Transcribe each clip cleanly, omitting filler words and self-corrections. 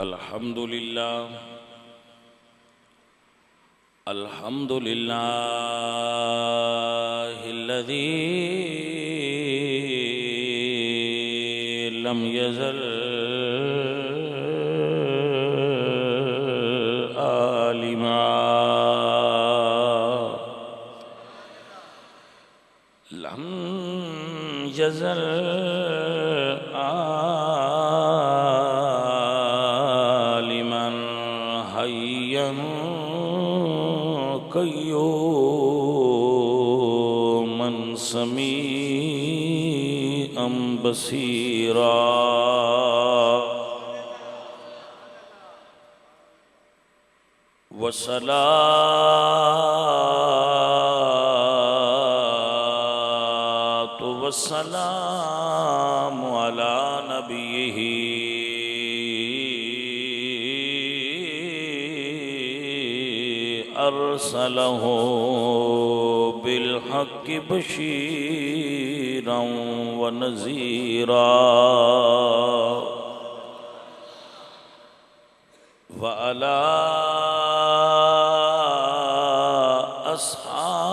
الحمد لله الذي لم يزل عالما لم يزل عالما حيا قيوما سميعا بصيرا والصلاة والسلام على نبيه أرسله بالحق بشيرا ونذيرا وعلى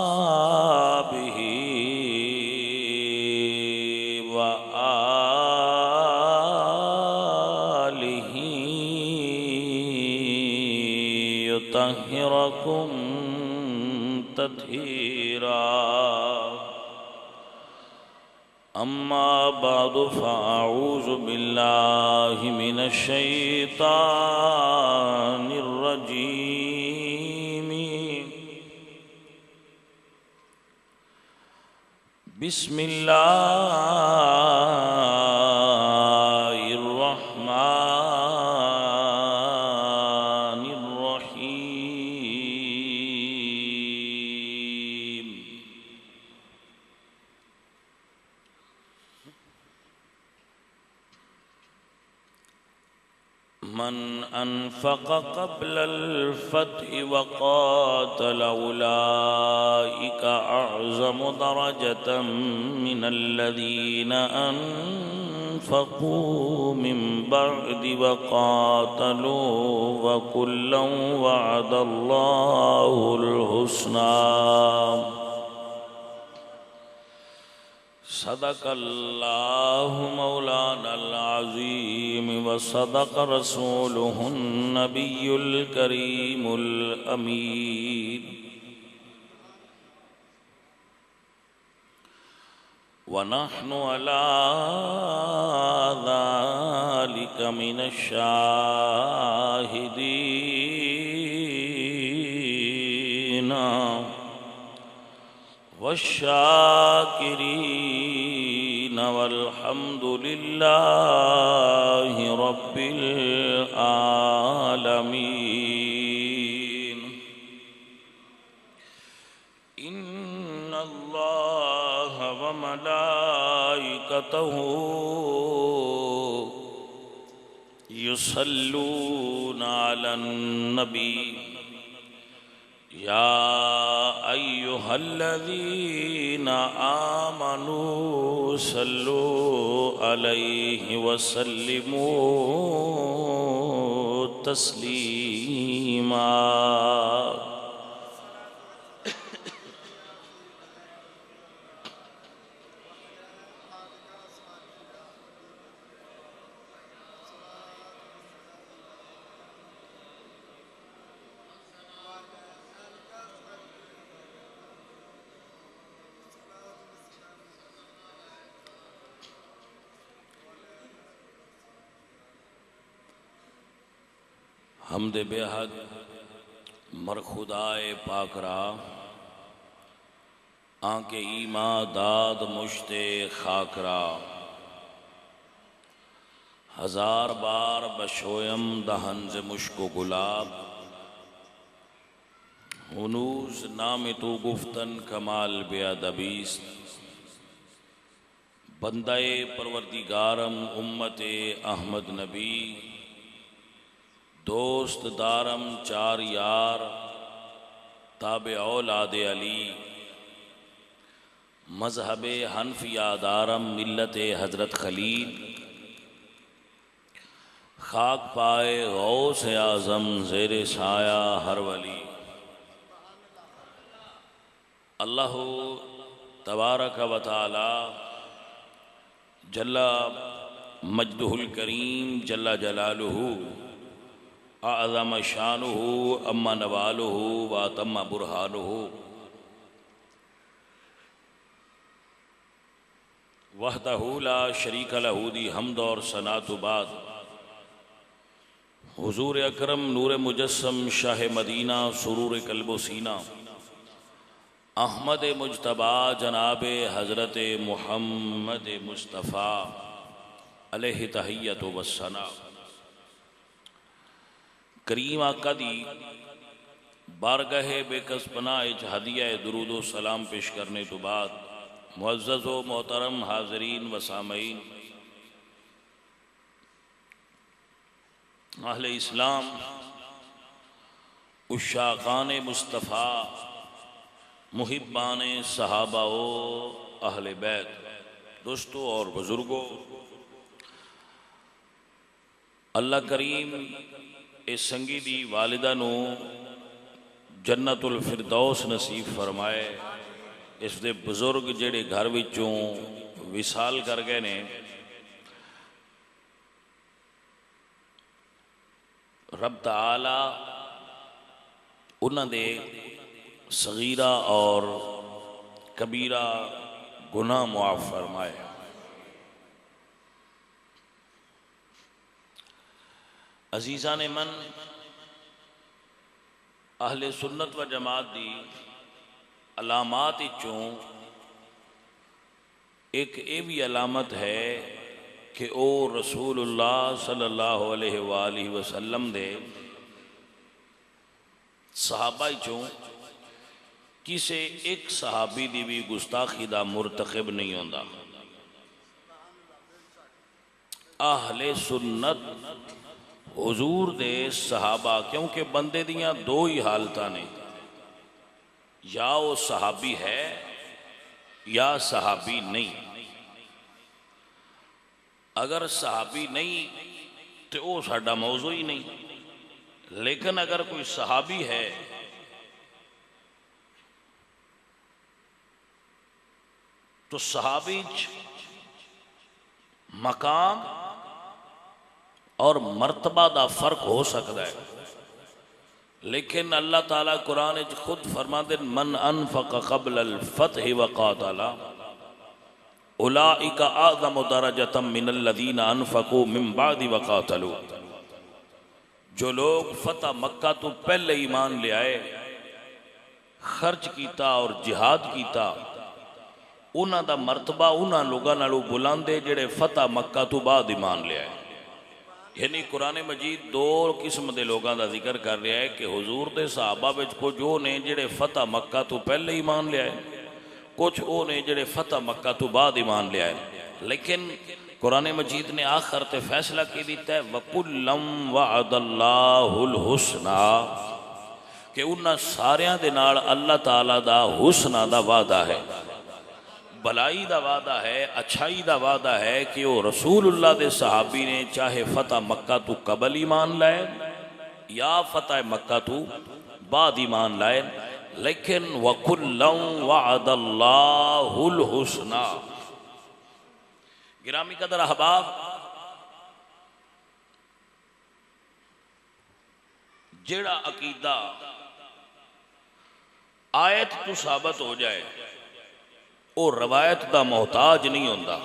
أصحابه وآله يطهركم تطهيرا أما بعد فأعوذ بالله من الشيطان الرجيم بسم الله الرحمن الرحيم من أنفق قبل الفتح وقاتل أولئك أعظم درجة من الذين أنفقوا من بعد وقاتلوا وكلا وعد الله الحسنى صدق الله مولانا العظيم وصدق رسوله النبي الكريم الأمين ونحن على ذلك من الشاهدين والشاكرين والحمد لله رب العالمين إن الله وملائكته يصلون على النبي يا أيها الذين آمنوا صلوا عليه وسلموا تسليما حمد بے حد مر خدائے پاک را آنکہ ایما داد مشت خاک را ہزار بار بشویم دہن ز مشک و گلاب ہنوز نام تو گفتن کمال بے ادبیست بندہ پروردگارم امت احمد نبی دوست دارم چار یار تابع اولاد علی مذہب حنفیہ دارم ملت حضرت خلیل خاک پائے غوث اعظم زیر سایہ ہر ولی۔ اللہ تبارک و تعالی جل مجدہ الکریم جل جلالہ اعظم شانہ اما نوالہ واتم برہانہ وحدہ لا شریک لہ دی حمد اور ثناء تو بعد حضور اکرم نور مجسم شاہ مدینہ سرور قلب و سینہ احمد مجتبی جناب حضرت محمد مصطفیٰ علیہ تحیت و ثنا۔ کریم آقا دی بارگاہ بے کس پناہ ہدیہ درود و سلام پیش کرنے تو بعد معزز و محترم حاضرین و سامعین، اہل اسلام، عشاقان مصطفیٰ، محبان صحابہ و اہل بیت، دوستو اور بزرگوں، اللہ کریم اس سنگی دی والدہ نو جنت الفردوس نصیب فرمائے۔ اس دے بزرگ جڑے گھر وچوں وصال کر گئے نے، رب تعالی انہاں دے صغیرہ اور کبیرہ گناہ معاف فرمائے۔ عزیزان من، اہل سنت و جماعت دی علامات چوں ایک یہ بھی علامت ہے کہ او رسول اللہ صلی اللہ علیہ وآلہ وسلم دے صحابہ چوں کسے ایک صحابی دی بھی گستاخی دا مرتقب نہیں ہوندا۔ اہل سنت حضور دے صحابہ، کیونکہ بندے دیاں دو ہی حالتاں نے، یا وہ صحابی ہے یا صحابی نہیں۔ اگر صحابی نہیں تو وہ ساڈا موضوع ہی نہیں، لیکن اگر کوئی صحابی ہے تو صحابی مقام اور مرتبہ دا فرق ہو سکتا ہے، لیکن اللہ تعالیٰ قرآن خود فرما دے من انفق قبل الفتح وقاتل اولئک اعظم درجۃ من الذین انفقوا من بعد وقاتلوا۔ جو لوگ فتح مکہ تو پہلے ایمان لے آئے، خرچ کیتا اور جہاد کیتا، انہاں دا مرتبہ انہاں لوگاں نالوں بلند ہے جڑے فتح مکہ تو بعد ایمان لے آئے۔ یعنی قرآن مجید دو قسم دے لوگاں دا ذکر کر رہا ہے کہ حضور دے صحابہ وچ کچھ جو نے جڑے فتح مکہ تو پہلے ایمان لے آئے، کچھ وہ نے جڑے فتح مکہ تو بعد ایمان لے آئے، لیکن قرآن مجید نے آخر تے فیصلہ کی دیتا ہے وَكُلًّا وَعَدَ اللَّهُ الْحُسْنَى، کہ انہاں ساریاں دے نال اللہ تعالیٰ دا حسنہ دا وعدہ ہے، بلائی دا وعدہ ہے، اچھائی دا وعدہ ہے کہ وہ رسول اللہ دے صحابی نے چاہے فتح مکہ تو قبل ایمان لائے یا فتح مکہ تو بعد ایمان لائے، لیکن وَكُلًّا وَعَدَ اللَّهُ الْحُسْنَى۔ گرامی قدر احباب، جیڑا عقیدہ آیت تو ثابت ہو جائے وہ روایت دا محتاج نہیں ہوندا،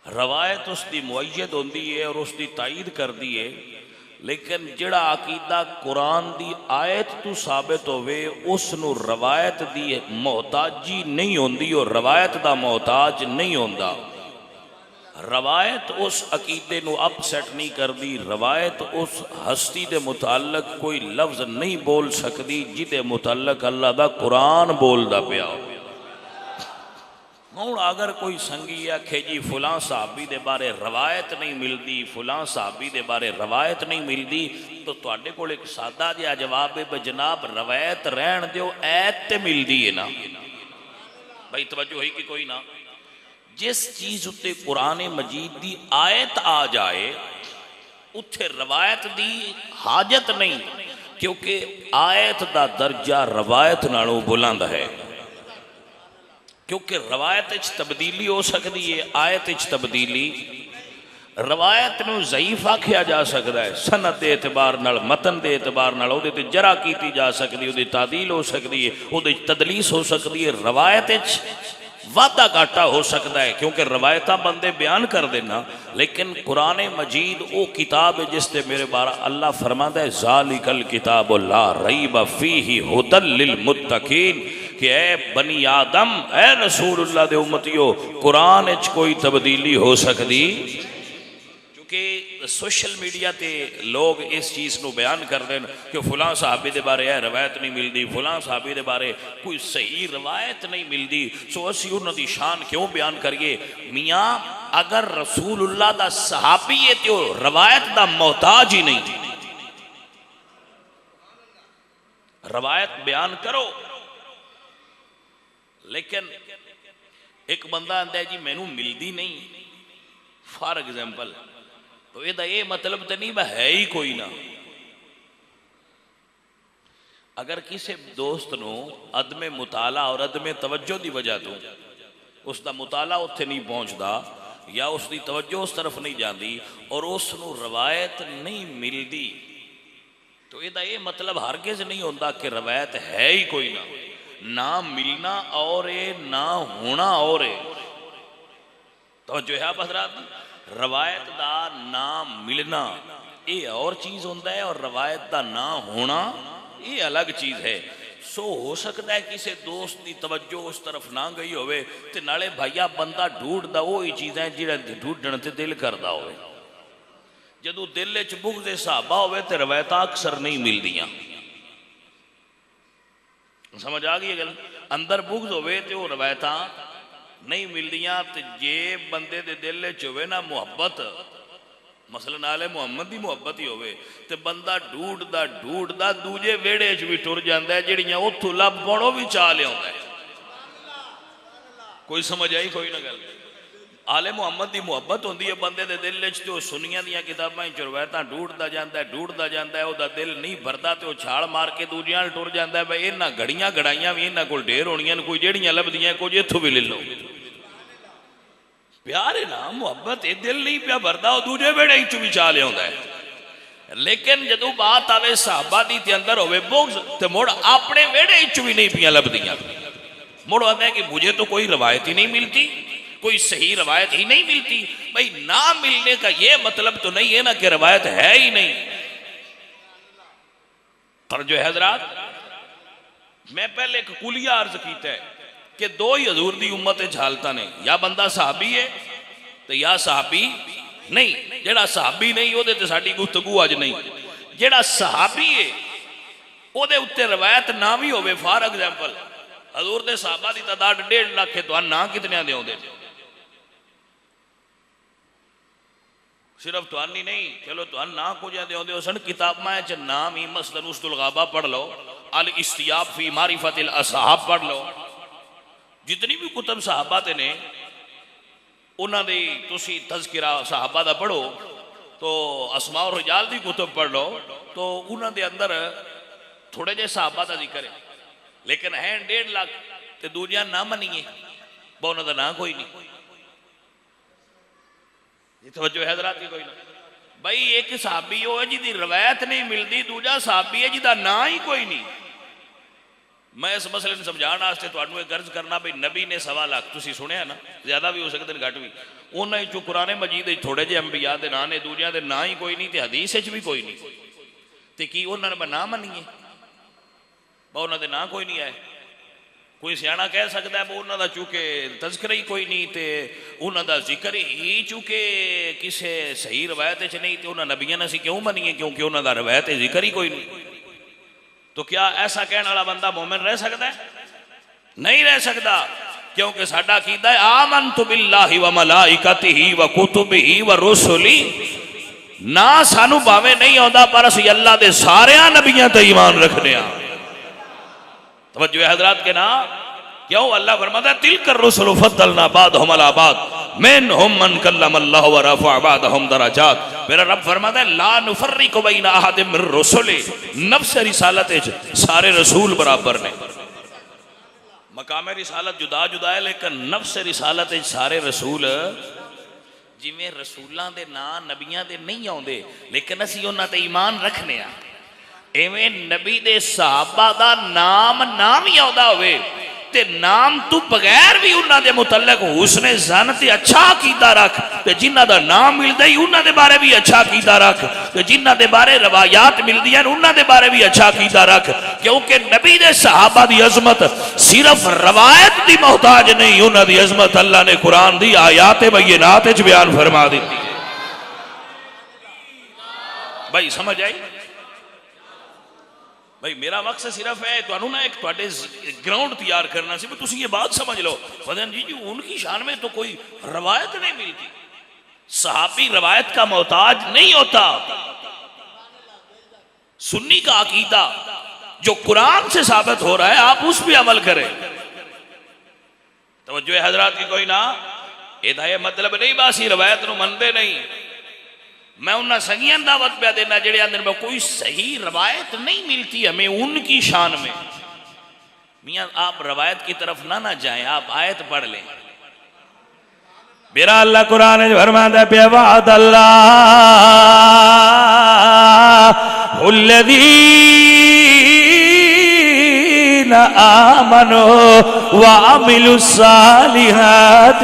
روایت اس دی معید ہوندی ہے اور اس دی تائید کر دی ہے، لیکن جڑا عقیدہ قرآن دی آیت تو ثابت ہوئے اس نو روایت دی محتاجی نہیں ہوندی اور روایت دا محتاج نہیں ہوندا۔ روایت اس عقیدے نو اپ سیٹ نہیں کر دی، روایت اس ہستی دے متعلق کوئی لفظ نہیں بول سکتی جدے متعلق اللہ دا قرآن بول دا پیا ہو۔ ہوں اگر کوئی سنگی آکھے جی فلاں صحابی دے بارے روایت نہیں ملدی، فلاں صحابی دے بارے روایت نہیں ملدی، تو تواڈے کول ایک سادہ جہا جواب ہے جناب روایت رہن دیو، ایت تے ملدی ہے نا بھائی، توجہ ہوئی کہ کوئی نہ؟ جس چیز اتے قرآن مجید دی آیت آ جائے اتھے روایت دی حاجت نہیں، کیونکہ آیت دا درجہ روایت نالوں بلند ہے، کیونکہ روایت اچ تبدیلی ہو سکتی ہے، آیت اچ تبدیلی روایت نو ضعیف آکھیا جا سکتا ہے، سند دے اعتبار نال، متن دے اعتبار نال او دے تے جرح کیتی جا سکتی ہے، او دی تعدیل ہو سکتی ہے، او دے تدلیس ہو سکتی ہے، روایت اچ وعدہ گھاٹا ہو سکتا ہے، کیونکہ روایتاں بندے بیان کر دینا، لیکن قرآن مجید او کتاب ہے جس تے میرے بارہ اللہ فرماتا ہے ذالک الکتاب لا ریب فیہ ھدی للمتقین، کہ اے بنی آدم، اے رسول اللہ دے امتیو، قرآن اچ کوئی تبدیلی ہو سکتی کہ سوشل میڈیا تے لوگ اس چیز نو بیان کر دیں کہ فلاں صحابی دے بارے ہے روایت نہیں ملدی، فلاں صحابی دے بارے کوئی صحیح روایت نہیں ملدی، سو اسی انہوں دی شان کیوں بیان کریے؟ میاں اگر رسول اللہ دا صحابی ہے تو روایت دا محتاج ہی نہیں، روایت بیان کرو، لیکن ایک بندہ آندہ ہے جی مینوں ملدی نہیں، فار ایگزامپل، تو یہ مطلب تو نہیں ہے ہی کوئی نہ۔ اگر کسی دوست نو عدم مطالعہ اور عدم توجہ دی وجہ تو اس دا مطالعہ اتھے نہیں پہنچدا یا اس دی توجہ اس طرف نہیں جاندی اور اس نو روایت نہیں ملدی، تو یہ مطلب ہرگز نہیں ہوتا کہ روایت ہے ہی کوئی نہ ملنا اور نہ ہونا اور توجہ ہے حضرات، روایت دا نہ ملنا یہ اور چیز ہوتا ہے اور روایت دا نہ ہونا یہ الگ چیز ہے۔ سو ہو سکتا ہے کسی دوست دی توجہ اس طرف نہ گئی ہوئے تے نالے بھائیا بندہ ڈھونڈ دا وہی چیزیں جڑا ڈھونڈن تے دل کردا ہوئے، جدو دل وچ بغض صحابہ ہوئے تے روایتاں اکثر نہیں ملدیاں، سمجھ آ گئی گل؟ اندر بغض ہوئے تے وہ روایتاں نہیں ملدیاں، تے جے بندے دے دل وچ ہوئے نا محبت، مثلا آلے محمد دی محبت ہی ہوئے تے بندہ ڈھونڈ دا دوجے ویڑے چ بھی ٹر جاندا ہے، جڑیاں اوتھوں لب پڑو بھی چا لیاوندا ہے۔ کوئی سمجھ آئی کوئی نہ گل؟ آلے محمد دی محبت ہوندی ہے بندے دے دل وچ تے او سنیاں دیاں کتاباں وچ روایتاں ڈھونڈدا جاندا ہے، او دا دل نہیں بھردا تے او چھال مار کے دوجیاں نال ٹر جاندا ہے، بھئی انہاں گھڑیاں گھڑائیاں وی انہاں کول ڈھیر ہونیاں، کوئی جڑیاں لبدیاں کچھ ایتھوں بھی لے لو۔ پیار ہے نا، محبت ہے، دل نہیں پیا بھردا او دوجے ویڑے وچ بھی چا لیاوندا ہے، لیکن جدوں بات آوے صحابہ دی تے اندر ہوے بغض تے مڑ اپنے ویڑے وچ بھی نہیں پیا لبدیاں، مڑ آندا ہے کہ مجھے تو کوئی روایت ہی نہیں ملتی، کوئی صحیح روایت ہی نہیں ملتی۔ بھئی نہ ملنے کا یہ مطلب تو نہیں ہے نا کہ روایت ہے ہی نہیں۔ پر جو حضرات میں پہلے ایک کلیہ عرض کیتا ہے کہ دو ہی حضور دی امت جھالتا نے، یا بندہ صحابی ہے تو یا صحابی نہیں۔ جڑا صحابی نہیں وہ دے تے ساڈی گفتگو اج نہیں، جڑا صحابی ہے وہ دے اتے روایت نہ بھی ہوئے، فار ایگزامپل حضور دے صحابہ دی تعداد 1.5 لاکھ ہے، تو نہ کتنے دے ہوندے؟ صرف توانی نہیں، چلو تو نہ کو جاندے ہوندے ہو سن، کتاب میں چ نام ہی مثلا اسد الغابہ پڑھ لو، الاستیاب فی معرفت الاصحاب پڑھ لو، جتنی بھی کتب صحابہ تے نے انہاں دی تسی تذکرہ صحابہ دا پڑھو، تو اسماء الرجال دی کتب پڑھ لو، تو انہاں دے اندر تھوڑے جے صحابہ دا ذکر ہے، لیکن ہیں 1.5 لاکھ تے دوجیاں نہ منیے، با انہاں دا نہ کوئی نہیں۔ یہ توجہ ہے حضرات کی کوئی نہ؟ بھائی ایک صحابی ہو ہے جی دی روایت نہیں ملدی، دوجا صحابی ہے جی دا نا ہی کوئی نہیں۔ میں اس مسئلے نے سمجھانا آستے تو انہوں ایک عرض کرنا بھئی نبی نے 1.25 لاکھ تسی سنے ہیں نا، زیادہ بھی ہو سکتے ہیں گھٹ بھی، انہوں نے چو قرآن مجید تھوڑے جے انبیاء دے نانے دوجہ دے نا ہی کوئی نہیں تے حدیث اچ بھی کوئی نہیں، تے کی انہوں نے نا منیے با انہوں نے نا کوئی نہیں آئے؟ کوئی سیانا کہہ سکتا ہے وہ انہوں دا چونکہ تذکرہ ہی کوئی نہیں تے انہوں دا ذکر ہی چونکہ کسے صحیح روایت چ نہیں تے انہوں نبیاں نے سی کیوں منیے؟ کیونکہ انہوں دا روایت ذکر ہی کوئی نہیں۔ تو کیا ایسا کہنے والا بندہ مومن رہ سکتا ہے؟ نہیں رہ سکتا، کیونکہ ساڈا عقیدہ ہے آمنت باللہ و ملائکتہ و کتبہ و رسلہ، نہ سانو باوے نہیں ہوندا پر اسی اللہ دے سارے نبیاں تے ایمان رکھنے ہیں۔ توجہ حضرات کے نا، کیوں اللہ فرماتا ہے تلک الرسل فضلنا بعضهم علی بعض، منہم من کلم اللہ ورفع بعضهم درجات. میرا رب فرماتا ہے لا نفرق بین احد من رسل. نفس رسالت سارے رسول برابر نے. مقام رسالت جدا جدا ہے لیکن نفس رسالت سارے رسول جویں رسولاں دے نام نبیاں دے نہیں آوندے لیکن اسی انہاں تے ایمان رکھنے ہاں ایویں نبی دے صحابہ دا نام ہی آوندا ہوئے تے نام تو بغیر بھی انہاں دے متعلق حسن ظن تے اچھا عقیدہ رکھ تے جنہاں دا نام ملدا ہی انہاں دے بارے بھی اچھا عقیدہ رکھ تے جنہاں دے بارے روایات ملدیاں انہاں دے بارے بھی اچھا عقیدہ رکھ کیونکہ نبی دے صحابہ دی عظمت صرف روایت دی محتاج نہیں انہاں دی عظمت اللہ نے قرآن دی آیات بینات وچ بیان فرما دیتی ہے. بھائی سمجھ آئی؟ بھائی میرا مقصد صرف ہے تو انہوں نے ایک توڑے گراؤنڈ تیار کرنا سی تو یہ بات سمجھ لو فضل جی ان کی شان میں تو کوئی روایت نہیں ملتی. صحابی روایت کا محتاج نہیں ہوتا. سنی کا عقیدہ جو قرآن سے ثابت ہو رہا ہے آپ اس پہ عمل کریں. توجہ حضرات کی کوئی نہ یہ مطلب نہیں باسی روایت نو مندے نہیں. میں انہاں سنگیاں دعوت پہ دینا جڑے اندر میں کوئی صحیح روایت نہیں ملتی ہمیں ان کی شان میں. میاں آپ روایت کی طرف نہ جائیں آپ آیت پڑھ لیں. میرا اللہ قرآن فرماتا ہے وعد اللہ الذین آمنوا وعملوا الصالحات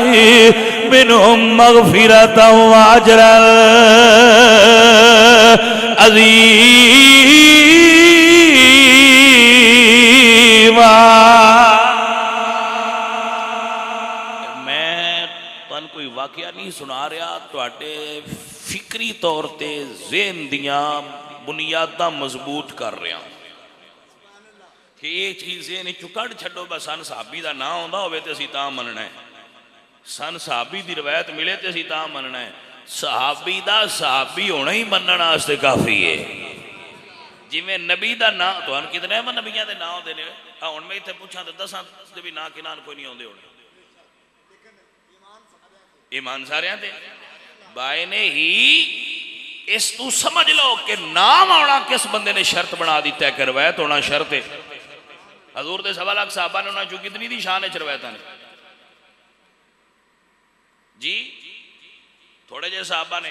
منہم مغفرتا واجرا عظیما. میں تن کوئی واقعہ نہیں سنا رہا تواڈے فکری طور تے ذہن دیاں بنیاداں مضبوط کر رہا کہ یہ چیز ذہن چوں کڈ چھڈو بس سن صحابی دا نام ہوندا ہوے تے اسی تاں مننا ہے. سن صحابی دی روایت ملے تے اسی تاں مننا ہے. صحابی دا صحابی ہونا ہی منن واسطے کافی ہے. جویں نبی دا نام تہاں کتنے میں نبیاں دے نام ہوندے نے ہن میں ایتھے پوچھاں تے دساں تے بھی نام کنان کوئی نہیں ہوندے ہونے. ایمان ساریاں تے بائے نے ہی اس تو سمجھ لو کہ نام آنا کس بندے نے شرط بنا دیتا ہے کہ روایت ہونا شرط ہے. حضور دے 1.25 لاکھ صحابہ نے انہاں چوں کتنی دی شان ہے روایتاں نے جی تھوڑے جے صحابہ نے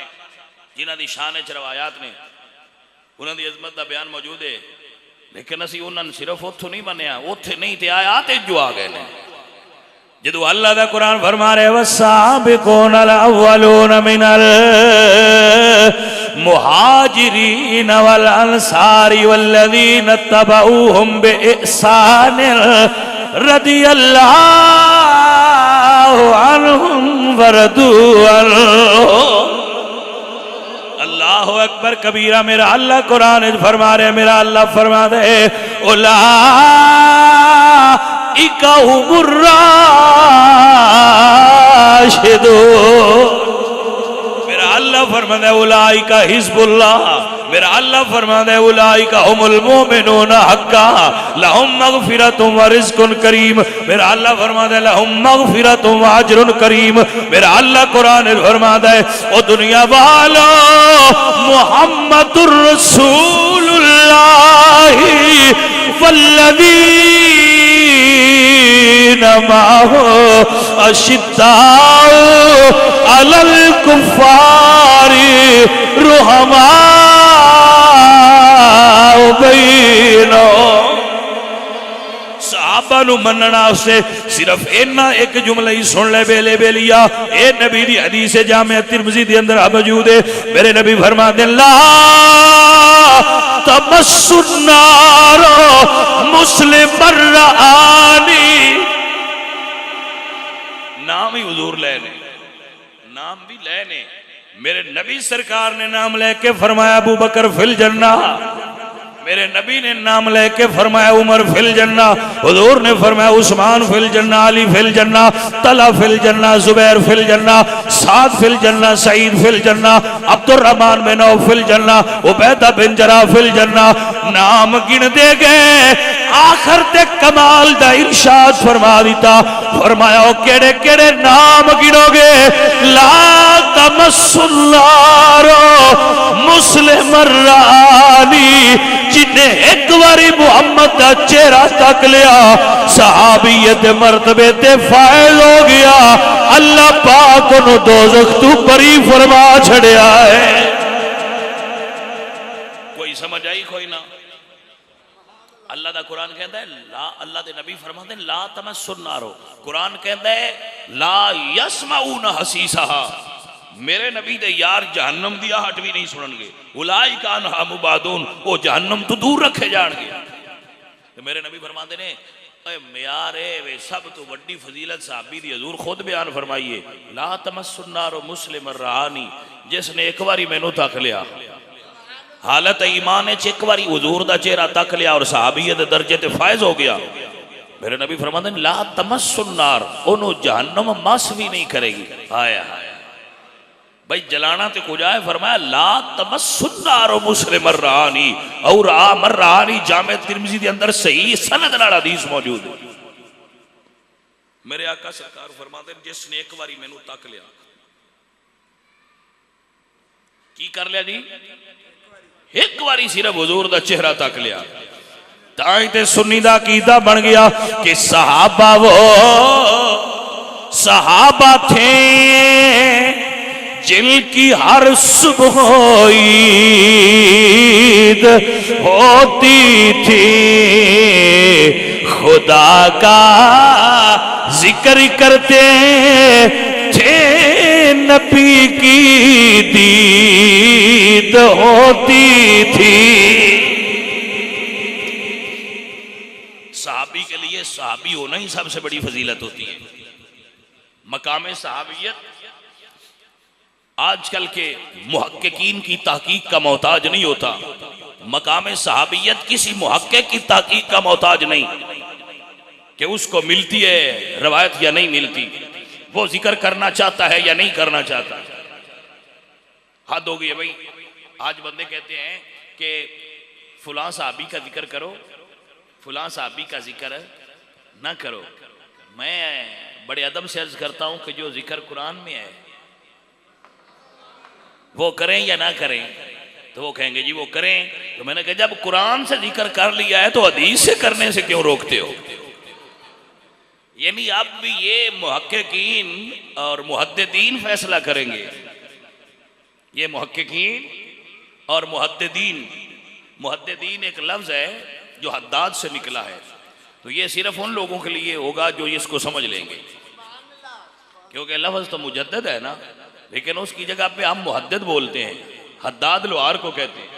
جنہاں دی شان ہے روایات نے انہاں دی عظمت دا بیان موجود ہے لیکن اسی انہاں صرف اتھوں نہیں بنیا اتھے نہیں تے آیات جو آ گئے نے. جدو اللہ دا قرآن فرما رہے والسابقون الاولون من المہاجرین والانصار والذین اتبعوهم بإحسان رضی اللہ عنہم ورضوا عنہ. اللہ اکبر کبیرہ. میرا اللہ قرآن فرما رہے میرا اللہ فرما دے اولئک هم الراشدون. میرا اللہ فرما دے اولئک حزب اللہ. میرا اللہ فرما دے اولئک هم المؤمنون حقا لهم مغفرۃ ورزق کریم. میرا اللہ فرما دے لهم مغفرۃ واجر کریم. میرا اللہ قرآن فرما دے او دنیا والو محمد الرسول اللہ والذین معه اشداء علی الکفار رحماء بینہم. صحابہ نو مننا سے صرف اینا ایک جملہ ہی سن لے بیلے بیلیا. اے نبی دی حدیث جامع ترمذی دی اندر موجود ہے. میرے نبی فرما دے لا تمس النار مسلم رآنی. نام ہی حضور لے لیں نام بھی لے لیں. میرے نبی سرکار نے نام لے کے فرمایا ابو بکر فی الجنہ. میرے نبی نے نام لے کے فرمایا عمر فی الجنہ، حضور نے فرمایا عثمان فی الجنہ، علی فی الجنہ، طلحہ فی الجنہ، زبیر فی الجنہ، سعد فی الجنہ، سعید فی الجنہ، عبد الرحمن بن عوف فی الجنہ، عبیدہ بن جراح فی الجنہ. نام گن دے گئے، آخر تے کمال دا ارشاد فرما دیتا، فرمایا او کیڑے کیڑے نام گنو گے؟ لا تمس النار مسلم الرانی، جنہیں ایک واری محمد دا چہرہ تک لیا صحابیت مرتبے تے فائل ہو گیا، اللہ پاک انہوں دوزخ تو بری فرما چھڑیا ہے. کوئی سمجھ آئی کوئی نہ؟ اللہ دا قرآن کہتا ہے لا، اللہ دے نبی فرماتے ہیں لا تمس النار، قرآن کہتا ہے لا یسمعون حسیسہا، میرے نبی دے یار جہنم دی آہٹ بھی نہیں سنن گے، اولئک عنہا مبعدون، وہ جہنم تو دور رکھے جان گے. تو میرے نبی فرماتے ہیں اے میار ہے سب تو بڑی فضیلت صحابی دی حضور خود بیان فرمائیے، لا تمس النار مسلم الرعانی، جس نے ایک واری مینوں تک لیا حالت ایمان ایک واری حضور دا چہرہ تک لیا اور صحابیت درجے تے فائز ہو گیا. میرے نبی فرماتے ہیں لا تمس النار، انہوں جہنم مس بھی نہیں کرے گی. آیا بھائی جلانا تے کجا ہے؟ فرمایا لا تمس النار مسلم الرعانی، اور مرعانی جامع ترمذی دے اندر صحیح سند نال حدیث موجود ہے. میرے آقا سرکار فرماتے ہیں جس نے ایک واری مینوں تک لیا، کی کر لیا جی؟ ایک واری صرف حضور دا چہرہ تک لیا. تائیں تے سنی دا عقیدہ بن گیا کہ صحابہ وہ صحابہ تھے جن کی ہر صبح عید ہوتی تھی، خدا کا ذکر کرتے تھے، نبی کی دید ہوتی تھی. صحابی کے لیے صحابی ہونا ہی سب سے بڑی فضیلت ہوتی ہے. مقام صحابیت آج کل کے محققین کی تحقیق کا محتاج نہیں ہوتا. مقام صحابیت کسی محقق کی تحقیق کا محتاج نہیں کہ اس کو ملتی ہے روایت یا نہیں ملتی، وہ ذکر کرنا چاہتا ہے یا نہیں کرنا چاہتا. حد ہو گئی ہے بھائی. آج بندے کہتے ہیں کہ فلاں صحابی کا ذکر کرو، فلاں صحابی کا ذکر نہ کرو. میں بڑے ادب سے عرض کرتا ہوں کہ جو ذکر قرآن میں ہے وہ کریں یا نہ کریں؟ تو وہ کہیں گے جی وہ کریں. تو میں نے کہا جب قرآن سے ذکر کر لیا ہے تو حدیث سے کرنے سے کیوں روکتے ہو؟ یعنی اب بھی یہ محققین اور محدثین فیصلہ کریں گے. یہ محققین اور محدثین ایک لفظ ہے جو حداد سے نکلا ہے، تو یہ صرف ان لوگوں کے لیے ہوگا جو اس کو سمجھ لیں گے، کیونکہ لفظ تو مجدد ہے نا، لیکن اس کی جگہ پہ ہم محدد بولتے ہیں. حداد لوہار کو کہتے ہیں.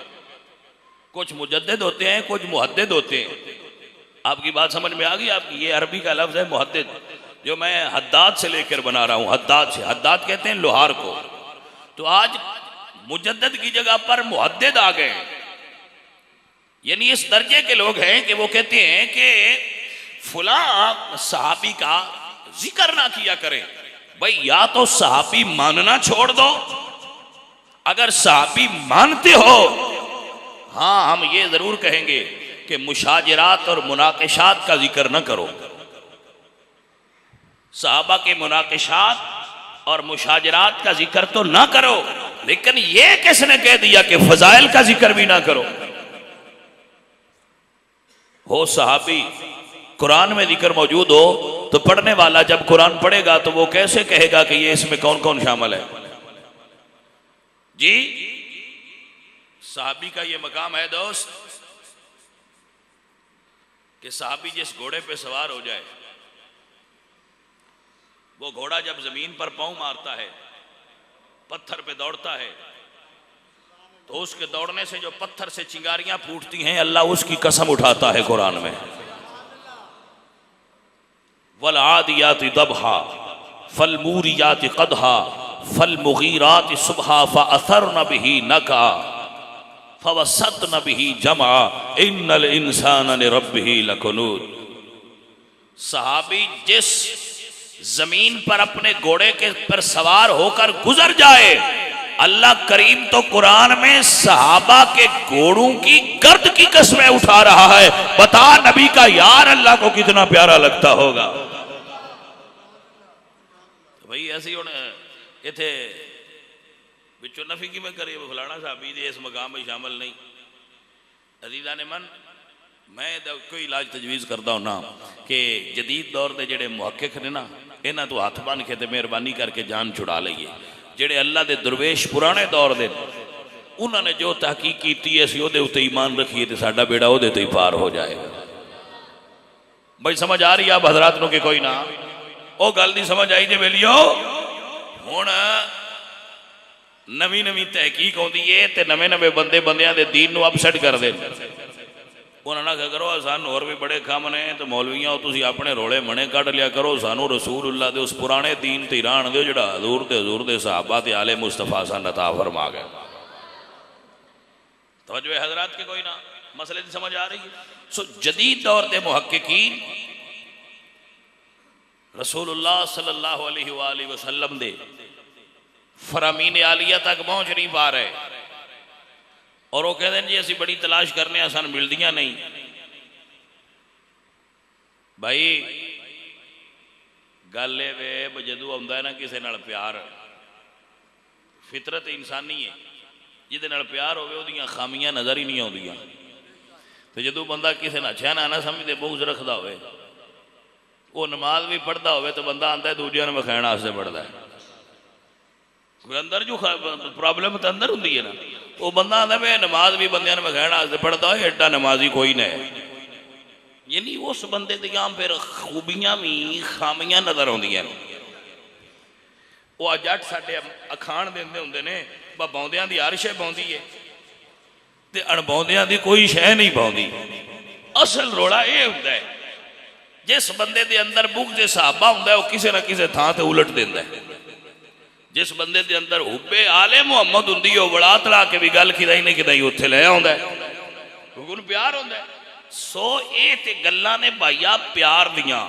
کچھ مجدد ہوتے ہیں، کچھ محدد ہوتے ہیں. آپ کی بات سمجھ میں آ گئی؟ آپ کی یہ عربی کا لفظ ہے محدد، جو میں حداد سے لے کر بنا رہا ہوں. حداد سے، حداد کہتے ہیں لوہار کو. تو آج مجدد کی جگہ پر محدد آ گئے، یعنی اس درجے کے لوگ ہیں کہ وہ کہتے ہیں کہ فلاں صحابی کا ذکر نہ کیا کریں. بھئی یا تو صحابی ماننا چھوڑ دو، اگر صحابی مانتے ہو ہاں ہم یہ ضرور کہیں گے کہ مشاجرات اور مناقشات کا ذکر نہ کرو. صحابہ کے مناقشات اور مشاجرات کا ذکر تو نہ کرو، لیکن یہ کس نے کہہ دیا کہ فضائل کا ذکر بھی نہ کرو؟ ہو صحابی، قرآن میں ذکر موجود ہو تو پڑھنے والا جب قرآن پڑھے گا تو وہ کیسے کہے گا کہ یہ اس میں کون کون شامل ہے؟ جی صحابی کا یہ مقام ہے دوست کہ صحابی جس گھوڑے پہ سوار ہو جائے، وہ گھوڑا جب زمین پر پاؤں مارتا ہے، پتھر پہ دوڑتا ہے، تو اس کے دوڑنے سے جو پتھر سے چنگاریاں پھوٹتی ہیں اللہ اس کی قسم اٹھاتا ہے قرآن میں. والعادیات ضبحا فالموریات قدحا فالمغیرات صبحا فاثرن به نقعا فوسطن به جمعا ان الانسان لربه لکنود. صحابی جس زمین پر اپنے گھوڑے کے پر سوار ہو کر گزر جائے، اللہ کریم تو قرآن میں صحابہ کے گھوڑوں کی گرد کی قسمیں اٹھا رہا ہے. بتا نبی کا یار اللہ کو کتنا پیارا لگتا ہوگا. بھئی ایسی ہونے یہ تھے بچوں نفی کی میں کریے فلانا صحابی دے اس مقام میں شامل نہیں. عزیزان من میں کوئی علاج تجویز کرتا ہوں نا کہ جدید دور دے جڑے محقق نے نا انہاں تو ہاتھ بن کے تے مہربانی کر کے جان چھڑا لئیے. جڑے اللہ دے درویش پرانے دور دے انہوں نے جو تحقیق کیتی ہے سی او دے اتے ایمان رکھیے تے ساڈا بیڑا او دے تے ہی پار ہو جائے گا. بھائی سمجھ آ رہی ہے آپ حضرات نو کہ کوئی نہ او گل دی سمجھ آئی جے ویلیو. ہن نویں نویں تحقیق ہوندی ہے تے نویں نویں بندے بندیاں دے دین نو اپسیٹ کر دے. انہوں نے کہا کرو سانو اور بھی بڑے کام نے تو مولویاں تسی اپنے رولے منے کٹ لیا کرو. سانو رسول اللہ دے اس پرانے دین تے ایران دے جڑا حضور دے صحابہ تے آل مصطفیٰ سان عطا فرما گئے. توجہ حضرات کے کوئی نہ مسئلے دی سمجھ آ رہی ہے. سو جدید دور دے محققین رسول اللہ صلی اللہ علیہ وآلہ وسلم دے فرامین عالیہ تک پہنچ نہیں پا رہے اور وہ کہتے ہیں جی اسی بڑی تلاش کرنے ہیں سان ملدیاں نہیں. بھائی گل یہ جدو آتا ہے نا کسی نال پیار فطرت انسانی ہے جہد نال پیار ہوئے وہ خامیاں نظر ہی نہیں آدیاں. تو جدو بندہ کسی نے اچھا نہ سمجھتے بغض رکھتا ہوئے وہ نماز بھی پڑھتا ہوئے تو بندہ آتا ہے دوجیاں نے وکھاؤن واسطے پڑھتا ہے. اندر جو پرابلم تو اندر ہوندی ہے نا وہ بندہ آتا ہے نماز بھی بندیاں نے وکھاؤن واسطے پڑھتا ہے ایڈا نمازی کوئی نہیں. یعنی اس بندے دیاں پھر خوبیاں بھی خامیاں نظر آندیاں. وہ جٹ ساڈے اکھان دیندے ہوندے نے باؤندیاں دی ہر شے باؤندی ہے تے اڑباؤندیاں دی کوئی شے نہیں باؤندی. اصل روڑا یہ ہوندا ہے جس بندے دے اندر بغض صحابہ ہوندا ہے وہ کسی نہ کسی تھان تے الٹ دیندا ہے. جس بندے دے اندر حب آل محمد ہوندی ہے وہ بڑا تلا کے بھی گل کدائی نہیں کدائی اوتھے لے آوندا ہے کیونکہ پیار ہوندا ہے. سو اے تے گلاں نے بھائیا پیار دیاں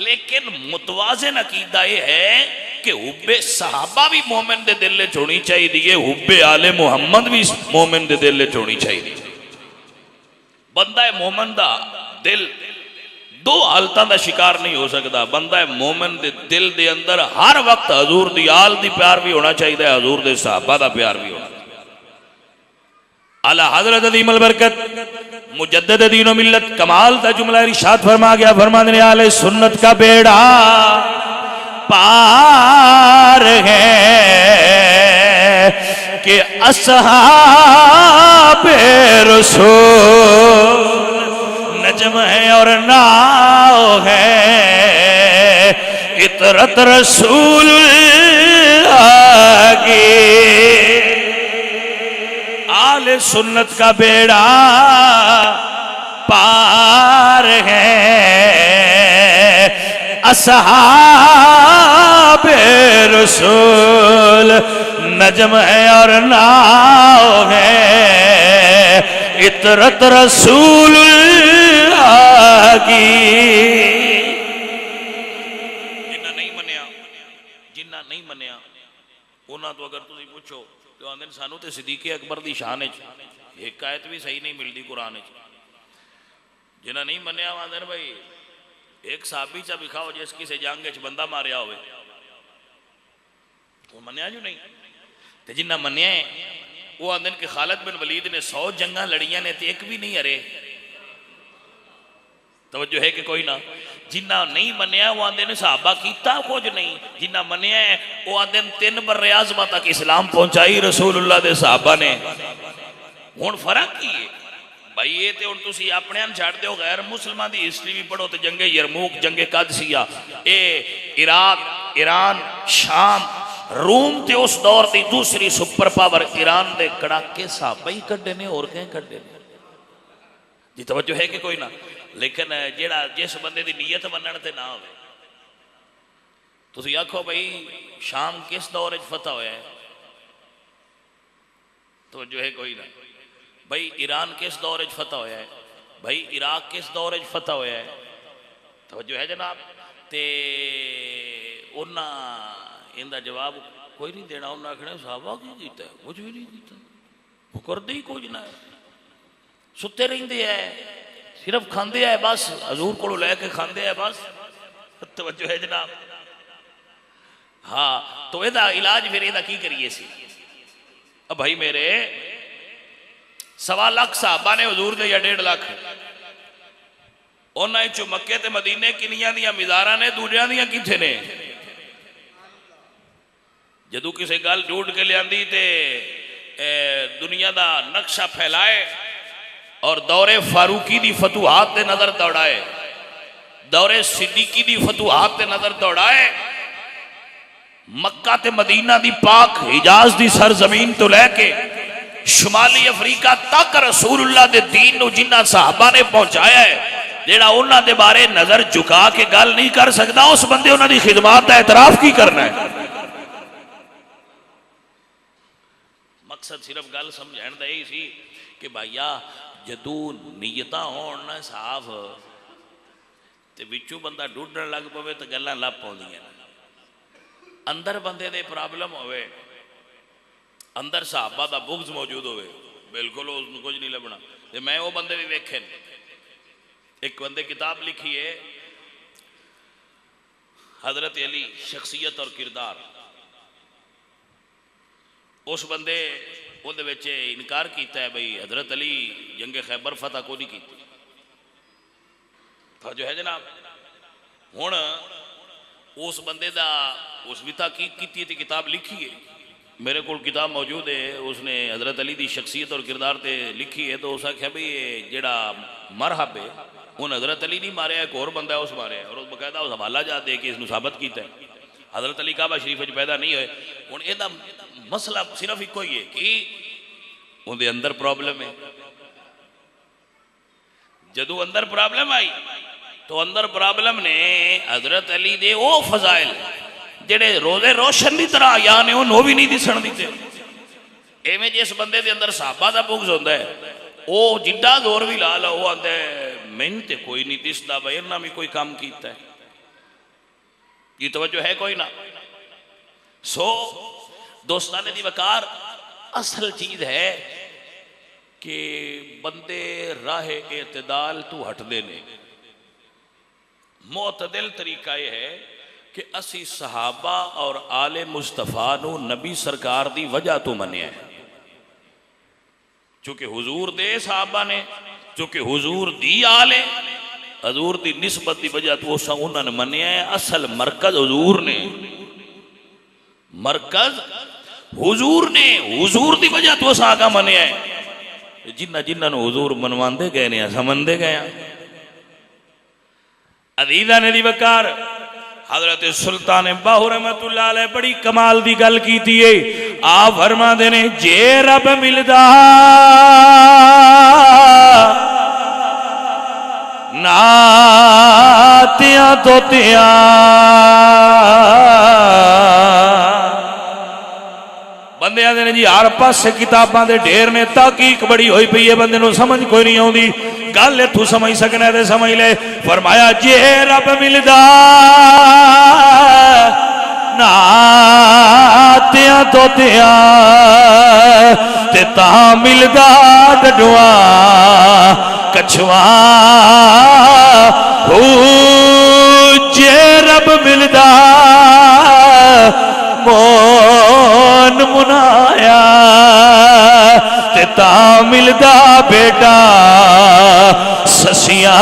لیکن متوازن عقیدہ یہ ہے کہ حب صحابہ بھی مومن دے دل وچ ہونی چاہیے حب آل محمد بھی مومن دے دل وچ ہونی چاہیے. بندہ مومن دا دل دو حالتاں دا شکار نہیں ہو سکتا. بندہ مومن دے دل دے اندر ہر وقت حضور دی آل دی پیار بھی ہونا چاہیے حضور دے صحابہ دا پیار بھی ہونا. اعلی حضرت عظیم البرکت مجدد دین و ملت کمال تا جملہ ارشاد فرما گیا فرمانے آل سنت کا بیڑا پار ہے کہ اصحاب رسول نجم ہے اور ناؤ ہے اطرت رسول اللہ کی. آل سنت کا بیڑا پار ہے اصحاب رسول نجم ہے اور ناؤ ہے اطرت رسول اللہ کی. جنہ نہیں منیا انہاں تو اگر تسی پوچھو تو آندھن سانو تے صدیق اکبر دی شان ایک آیت بھی صحیح نہیں ملتی قرآن. جنہ نہیں منیا آندھن بھائی ایک صحابی چا بکھاؤ جس کسی جنگ وچ بندہ ماریا ہوئے وہ منیا جو نہیں. تے جنہ منیا ہے وہ آندھن کہ خالد بن ولید نے 100 جنگاں لڑیاں نے تے ایک بھی نہیں ہرے. توجہ ہے کہ کوئی نہ. جنہ نہیں منیا وہ آندھے نے صحابہ کیتا کچھ نہیں. جنہ منیا ہے وہ آندھے 3 بر اعظم تک اسلام پہنچائی رسول اللہ دے صحابہ نے. ہن فرق کی ہے بھائی یہ تے ہن تسی اپنے ان چھڑ دیو غیر مسلمان دی ہسٹری بھی پڑھو تے جنگ یرموک جنگ قادسیہ اے عراق ایران شام روم تے اس دور دی دوسری سپر پاور ایران دے کڑاکے صحابہ ہی کڈے نے اور کہیں کڈے نے. جی توجہ ہے کہ کوئی نہ. لیکن جیڑا جس بندے دی نیت منن تے نہ ہوئے تسی آکھو بھائی شام کس دور وچ فتح ہویا ہے توجہ ہے کوئی نہ. بھائی ایران کس دور وچ فتح ہویا ہے، بھائی عراق کس دور وچ فتح ہویا ہے، توجہ ہے جناب؟ تے انہاں ان دا جواب کوئی نہیں دینا، انہاں آکھنا صحابہ کی کیتا ہے، کچھ بھی نہیں کیتا، وہ کردے ہی کچھ نہ ہے، ستے رہندے ہے، صرف کھاندے ہے بس، حضور کو لے کے کھاندے ہے بس، توجہ ہے جناب؟ ہاں تو ایدہ علاج پھر ایدہ کی کریے سی؟ اب بھائی میرے 1.25 لاکھ صحابہ نے حضور دے یا 1.5 لاکھ، انہاں چو مکے تے مدینے کنیاں دیاں مزاراں نے دوجیاں دیاں کتھے نے؟ جدو کسی گل ڈھونڈ کے لیاندی تے دنیا دا نقشہ پھیلائے اور دور فاروقی دی فتوحات تے نظر دوڑائے، دور صدیقی دی فتوحات تے نظر دوڑائے، مکہ تے مدینہ دی پاک حجاز دی سرزمین تو لے کے شمالی افریقہ تک رسول اللہ دے دین نو جنہ صحابہ نے پہنچایا ہے، جیڑا انہاں دے بارے نظر جھکا کے گل نہیں کر سکتا، اس بندے انہاں دی خدمات دا اعتراف کی کرنا ہے؟ مقصد صرف گل سمجھائن دا ہی سی کہ بھائیا جدو نیتاں ہون نا صاف تے وچوں بندہ ڈھونڈن لگ پوے تے گلاں لب پوندیاں، اندر بندے دے پرابلم ہوئے، اندر صحابہ دا بغض موجود ہوئے، بالکل اس کو کچھ نہیں لبنا۔ تے میں وہ بندے بھی ویکھے، ایک بندے کتاب لکھی ہے حضرت علی شخصیت اور کردار، اس بندے وہ دے وچے انکار کیتا ہے بھئی حضرت علی جنگ خیبر فتح کو نہیں کیتی، تو جو ہے جناب ہون اس بندے دا اس بھی تحقیق کیتی ہے، کتاب لکھی ہے، میرے کو کتاب موجود ہے، اس نے حضرت علی دی شخصیت اور کردار تے لکھی ہے، تو اس آکھیا بھئی جیڑا مرحب ہے ان حضرت علی نہیں مارے، ایک اور بندہ ہے اس مارے، اور اس بقاعدہ اس حوالہ جات دے کے اس نے ثابت کیتا ہے حضرت علی کعبہ شریف وچ پیدا نہیں ہوئے۔ ہن اے دا مسئلہ صرف ایک ہی ہے کہ ان دے اندر پرابلم ہے، جدو اندر پرابلم آئی تو اندر پرابلم نے حضرت علی دے او فضائل جڑے روزے روشن دی طرح یا نے وہ بھی نہیں دسن دیتے، ایویں جس بندے دے اندر صحابہ دا بغض ہوندا ہے وہ جڈا زور بھی لا لا وہ آندا ہے میں تے کوئی نہیں دسدا بھائی انہاں بھی کوئی کام کیتا ہے، یہ توجہ ہے کوئی نہ؟ سو دوستانے دی وقار اصل چیز ہے کہ بندے راہ اعتدال تو ہٹ دینے، معتدل طریقہ یہ ہے کہ اسی صحابہ اور آل مصطفیٰ نو نبی سرکار دی وجہ تو منیا ہے، چونکہ حضور دے صحابہ نے، چونکہ حضور دی آلے حضور دی نسبت دی وجہ تو انہوں نے منیا ہے، اصل مرکز حضور نے، مرکز حضور نے، حضور دی وجہ تو آگا منیا ہے، جنہ جنہ نو حضور منوان دے گئے نے سمن دے گئے۔ عزیزہ نے دی وقار حضرت سلطان باہو رحمت اللہ علیہ بڑی کمال دی گل کی تھی، آپ فرما دینے جے رب ملدا ناتیاں تو تیاں بندے آدھے نے جی ہر پاس کتاباں دے ڈھیر نے، تحقیق بڑی ہوئی پئی ہے، بندے نو سمجھ کوئی نہیں آؤندی، گل تو سمجھ سکنا ہے سمجھ لے۔ فرمایا جے رب ملدا ناتیاں تو تیاں تے تاں ملدا ڈڈواں کچھواں، جے رب ملدا مون منایا تے تا ملدا بیٹا سسیاں،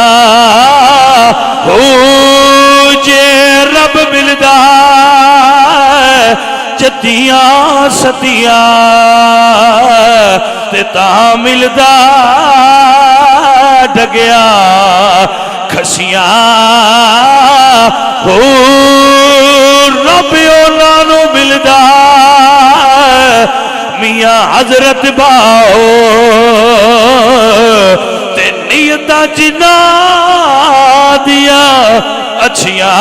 جے رب ملدا جتیاں ستیاں تے تا ملدا ڈگیا کھسیاں، رب اونا نو ملدا میاں حضرت باؤ تے نیتاں جنا دیا اچھیاں،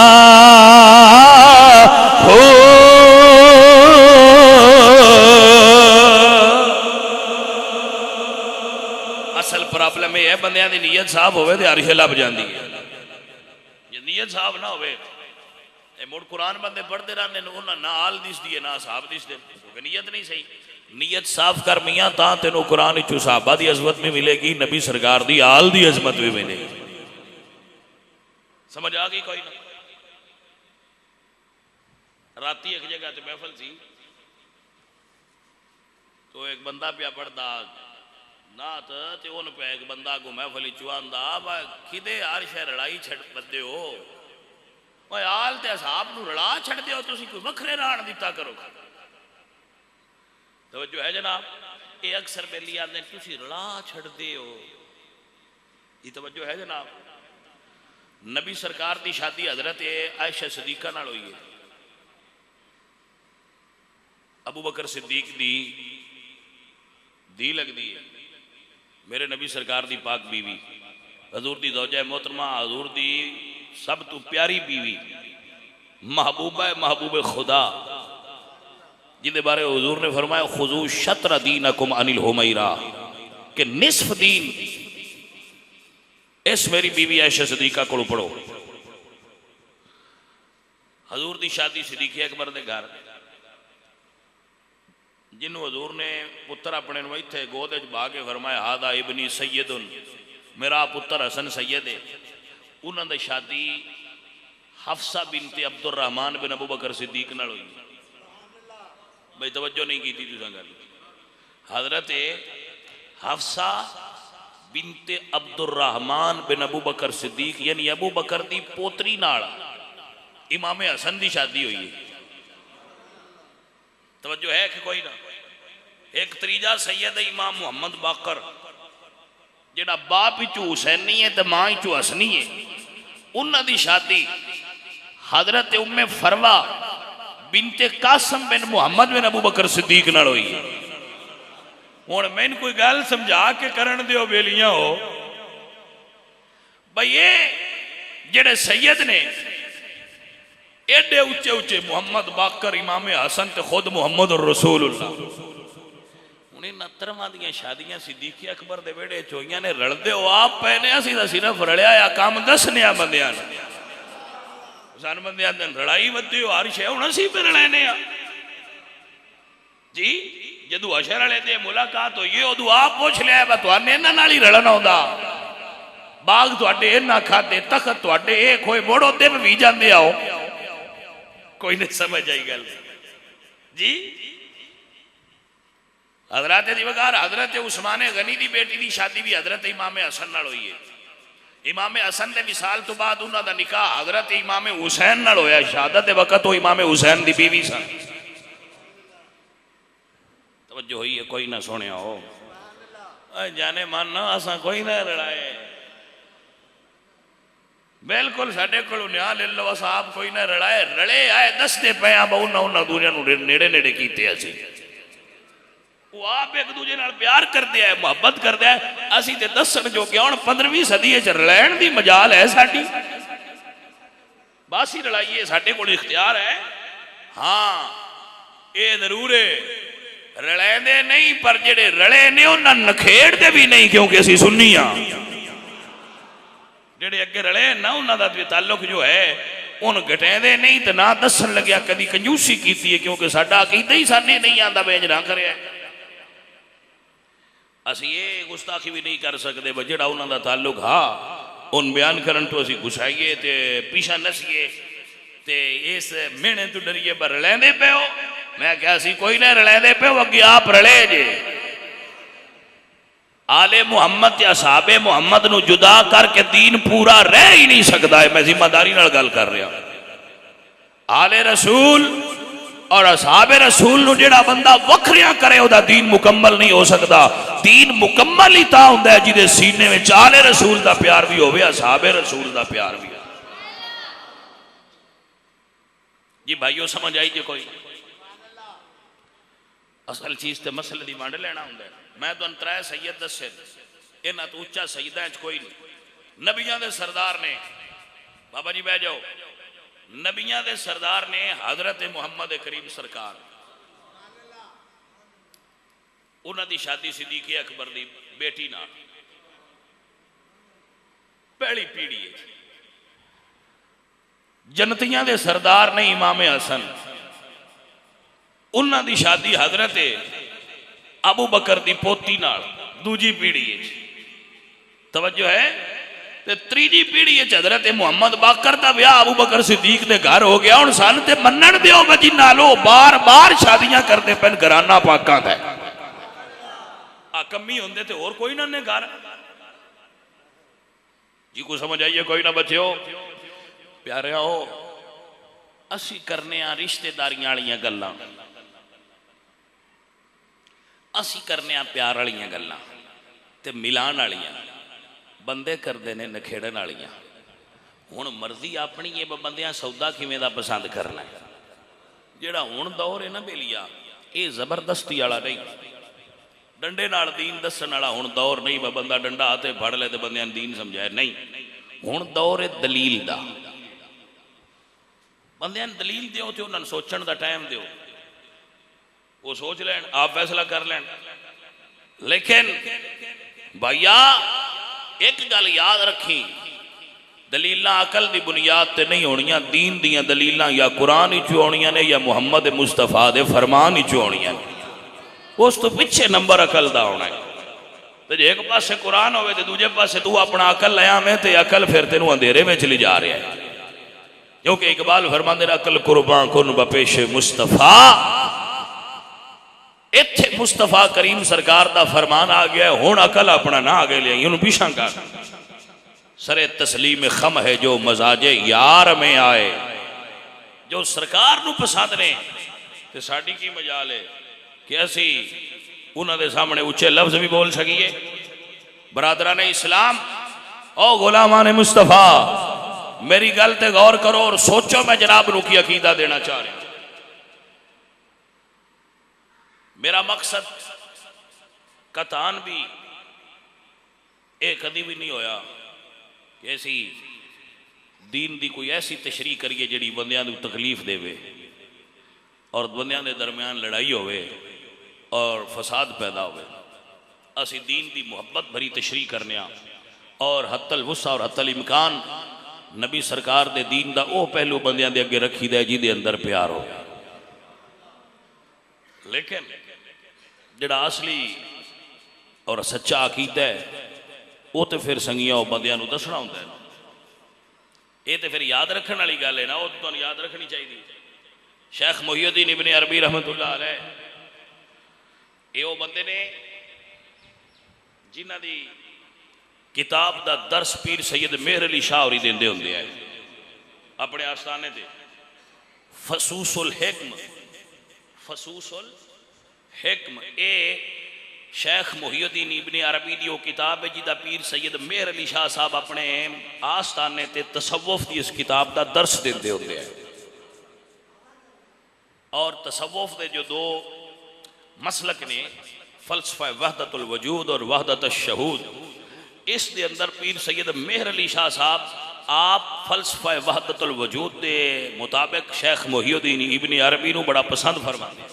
اصل پرابلم یہ ہے بندیاں دی نیت صاف ہوئے تے عرش لب جاندی ہے، جے نیت صاف نہ ہوئے اے مڑ قرآن بندے پڑھتے رہنے انہاں نہ آل دس دیے نہ صحاب دس دے، کیونکہ نیت نہیں صحیح. نیت صاف کر میاں تاں تینوں قرآن وچوں صحابہ دی عظمت بھی ملے گی، نبی سرکار دی آل دی عظمت بھی ملے گی. سمجھ آ گئی کوئی نہ؟ راتی ایک جگہ تے محفل سی تو ایک بندہ پیا پڑھدا نات تے اون پہ ایک بندہ کو محفل چواندا کدے عرش رڑائی چھڑ بندے ہو، اوے آل تے اصحاب نو رڑا چھڑ دیو، تسی کوئی وکھرے ران دیتا کرو. توجہ ہے جناب؟ یہ اکثر بیلی آدھے تسی رڑا چھڑ دیو، یہ توجہ ہے جناب؟ نبی سرکار دی شادی حضرت عائشہ صدیقہ نال ہوئی ہے، ابو بکر صدیق دی لگ دی ہے، میرے نبی سرکار دی پاک بیوی، حضور دی زوجہ محترمہ، حضور دی سب تو پیاری بیوی، محبوبہ محبوب خدا، جن دے بارے حضور نے فرمایا خذو شطر دینکم عن الحمیرہ، کہ نصف دین اس میری بیوی عائشہ صدیقہ کو پڑھو. حضور دی شادی صدیق اکبر دے گھر، جنہوں حضور نے پتر اپنے نوئی تھے گودے جبا کے فرمایا ہادہ ابنی سیدن، میرا پتر حسن سید ہے. انہوں نے شادی حفصہ بنت عبد الرحمن بن ابو بکر صدیق نال ہوئی. بھئی توجہ نہیں کی تھی تو سنگل. حضرت حفصہ بنت عبد الرحمن بن ابو بکر صدیق یعنی ابو بکر دی پوتری نال امام حسن دی شادی ہوئی ہے. توجہ ہے کہ کوئی نہ؟ ایک تریجہ سید امام محمد باقر جڑا باپ چو حسینی ہے تو ماں چو حسنی ہے، انہاں دی شادی حضرت ام فروہ بنت قاسم بن محمد بن ابو بکر صدیق نال ہوئی ہے. ہن میں ان کوئی گل سمجھا کے کرن دیو بیلیاں ہو بھئی یہ جڑے سید نے ایڈے اچھے اچھے محمد باقر امام حسن تے خود محمد الرسول اللہ، انہیں نترمہ دیاں شادیاں صدیقی اکبر دے بیڑے چوئیاں نے رڑ دے ہو آپ پہنے اسی دا صرف رڑیا یا کام دس نیا بندیاں حسان بندیاں دن رڑائی ودی ہو عرش ہے انہاں سی پہ رڑائنے جی جدو اشر لے دے ملاقات ہو یہ ادو آپ پوچھ لیا ہے تو آنے نہ نالی رڑنا ہوں دا باغ تو اڈے نہ کھاتے تخت تو اڈے ایک ہوئے موڑو دے میں بھی جان دیا ہو. کوئی نہیں سمجھ آئی گل جی. حضرت دی وقار حضرت عثمان غنی دی بیٹی دی شادی بھی حضرت امام حسن نال ہوئی ہے. امام حسن دے وصال تو بعد انہاں دا نکاح حضرت امام حسین نال ہویا. شہادت دے وقت تو امام حسین دی بیوی سن. توجہ ہوئی ہے کوئی نہ سونے ہو جانے ماننا اساں کوئی نہ رڑائے بالکل ساڑھے کلو نیاں لے لو صاحب کوئی نہ رڑائے رڑے آئے دس دے پہ آبا انہاں دنیا نیڑے نیڑے کیتے اسی وہ آپ ایک دوجہ نال پیار کر دیا ہے محبت کر دیا ہے اسی تے دسن جو کہ ان 15ویں صدی ہے رڑائن دی مجال ہے ساڑھی باسی رڑائیے ساڑھے کو اختیار ہے. ہاں اے ضرور ہے رڑے دے نہیں پر جڑے رڑے نے انہاں نکھیڑ دے بھی نہیں کیونکہ اسی سنی ہاں جڑے اگے رڑے نہ انہاں دا تعلق جو ہے ان گھٹیں دے نہیں تو نہ دسن لگیا کدی کنجوسی کیتی ہے کیونکہ ساڈا عقیدہ ہی ساڈے نہیں آندا بینج نہ کرے ہے. اسی یہ گستاخی بھی نہیں کر سکتے جڑا انہاں دا تعلق ہاں ان بیان کرن تو اسی گسائیے تے پیچھا نسیے تے اس مینے تو ڈریے پر رڑے دے پہ ہو. میں کہا سی کوئی نہ رڑے دے پہ ہو اگے آپ رڑے جے آل محمد یا صحابہ محمد نو جدا کر کے دین پورا رہ ہی نہیں سکتا ہے. میں ذمہ داری نال گل کر رہا آل رسول اور اصحاب رسول نو جڑا بندہ وکھریاں کرے او دا دین مکمل نہیں ہو سکتا. دین مکمل ہی تا ہوندا ہے جدے سینے میں آل رسول دا پیار بھی ہوے اصحاب رسول دا پیار بھی. جی بھائیو سمجھ آئی جی کوئی اصل چیز تے مسئلے دی وانڈ لینا ہوندا ہے. میں تو انترائے سید دس سے انہاں تو اچھا سیدہ ہے کوئی نہیں. نبیاں دے سردار نے بابا جی بہ جاؤ نبیاں دے سردار نے حضرت محمد کریم سرکار انہاں دی شادی صدیق اکبر دی بیٹی نال پہلی پیڑھی ہے جنتیاں دے سردار نے امام حسن انہاں دی شادی حضرت ابو بکر دی پوتی نال دوجی پیڑھی ہے توجہ ہے تے تریجی پیڑھی ہے حضرت محمد باقر دا بیاہ ابو بکر صدیق دے گھر ہو گیا ہن سن تے منن دیو بجی نالو بار بار شادیاں کرتے پن گھرانہ پاکاں دا کمی ہوندے تے اور کوئی نہ نے گھر جی کو سمجھ آئیے کوئی نہ بچیو پیارے ہو اسی کرنے آن رشتے داریاں والیاں گلاں اسی کرنے آن پیار والیاں گلاں تے ملان والیاں بندے کردے نے نکھیڑن والیاں ہن مرضی اپنی یہ بندیاں سودا کیویں دا پسند کرنا ہے جیڑا ہن دور ہے نا بیلیا یہ زبردستی والا نہیں ڈنڈے نال دین دسن والا ہن دور نہیں بندہ ڈنڈا ہاتھے پھڑ لے تے بندیاں دین سمجھائے نہیں ہن دور ہے دلیل دا بندیاں دلیل دیو تے انہاں سوچن دا ٹائم دیو وہ سوچ لین آپ فیصلہ کر لین لیکن بھائیا ایک گل یاد رکھی دلیلاں عقل دی بنیاد تے نہیں ہونیاں دین دیاں دلیلاں یا قرآن ہی ہونیاں نے یا محمد مصطفیٰ دے فرمان ہی ہونیاں نے اس تو پیچھے نمبر عقل دا ہونا ہے تو جے ایک پاسے قرآن ہوئے تو دوجے پاسے تو اپنا عقل لیا میں تے عقل پھر تینوں اندھیرے میں چلی جا رہا ہے کیونکہ اقبال فرماندے نے عقل قربان کن بپیش مصطفیٰ اتھے مصطفیٰ کریم سرکار دا فرمان آ گیا ہے ہون عقل اپنا نہ آگے لیا انہوں پیشاں کا سر تسلیم خم ہے جو مزاج یار میں آئے جو سرکار نو پسند نے تے ساڑی کی مجال ہے کہ ایسی انہوں دے سامنے اچھے لفظ بھی بول سکیے برادران اسلام او غلامان مصطفیٰ میری گل تے غور کرو اور سوچو میں جناب نو کی عقیدہ دینا چاہ رہا ہوں میرا مقصد قطعاً بھی ایک کدی بھی نہیں ہویا کہ ایسی دین دی کوئی ایسی تشریح کریے جڑی بندیاں دی تکلیف دے وے اور بندیاں دے درمیان لڑائی ہوئے اور فساد پیدا ہوئے اسی دین دی محبت بھری تشریح کرنے اور حتی الوسع اور حتی الامکان نبی سرکار دے دین دا او پہلو بندیاں دے اگے رکھی دے جی دے اندر پیار ہو لیکن جڑا اصلی اور سچا عقیدہ ہے وہ تو پھر سنگیاں اور بندیاں نو دسنا ہوتا ہے یہ تو پھر یاد رکھنے والی گل ہے نا وہ تو یاد رکھنی چاہیے شیخ محی الدین ابن عربی رحمت اللہ علیہ یہ وہ بندے نے جنہ دی کتاب دا درس پیر سید مہر علی شاہ ہوری دیندے ہوندے ہیں اپنے آستانے دے فصوص الحکم فصوص الحکم اے شیخ محی الدین ابن عربی دی وہ کتاب ہے جدہ پیر سید مہر علی شاہ صاحب اپنے آستانے تے تصوف دی اس کتاب دا درس دیندے ہوندے ہیں اور تصوف دے جو دو مسلک نے فلسفہ وحدت الوجود اور وحدت الشہود اس دے اندر پیر سید مہر علی شاہ صاحب آپ فلسفہ وحدت الوجود دے مطابق شیخ محی الدین ابن عربی نو بڑا پسند فرماتے ہیں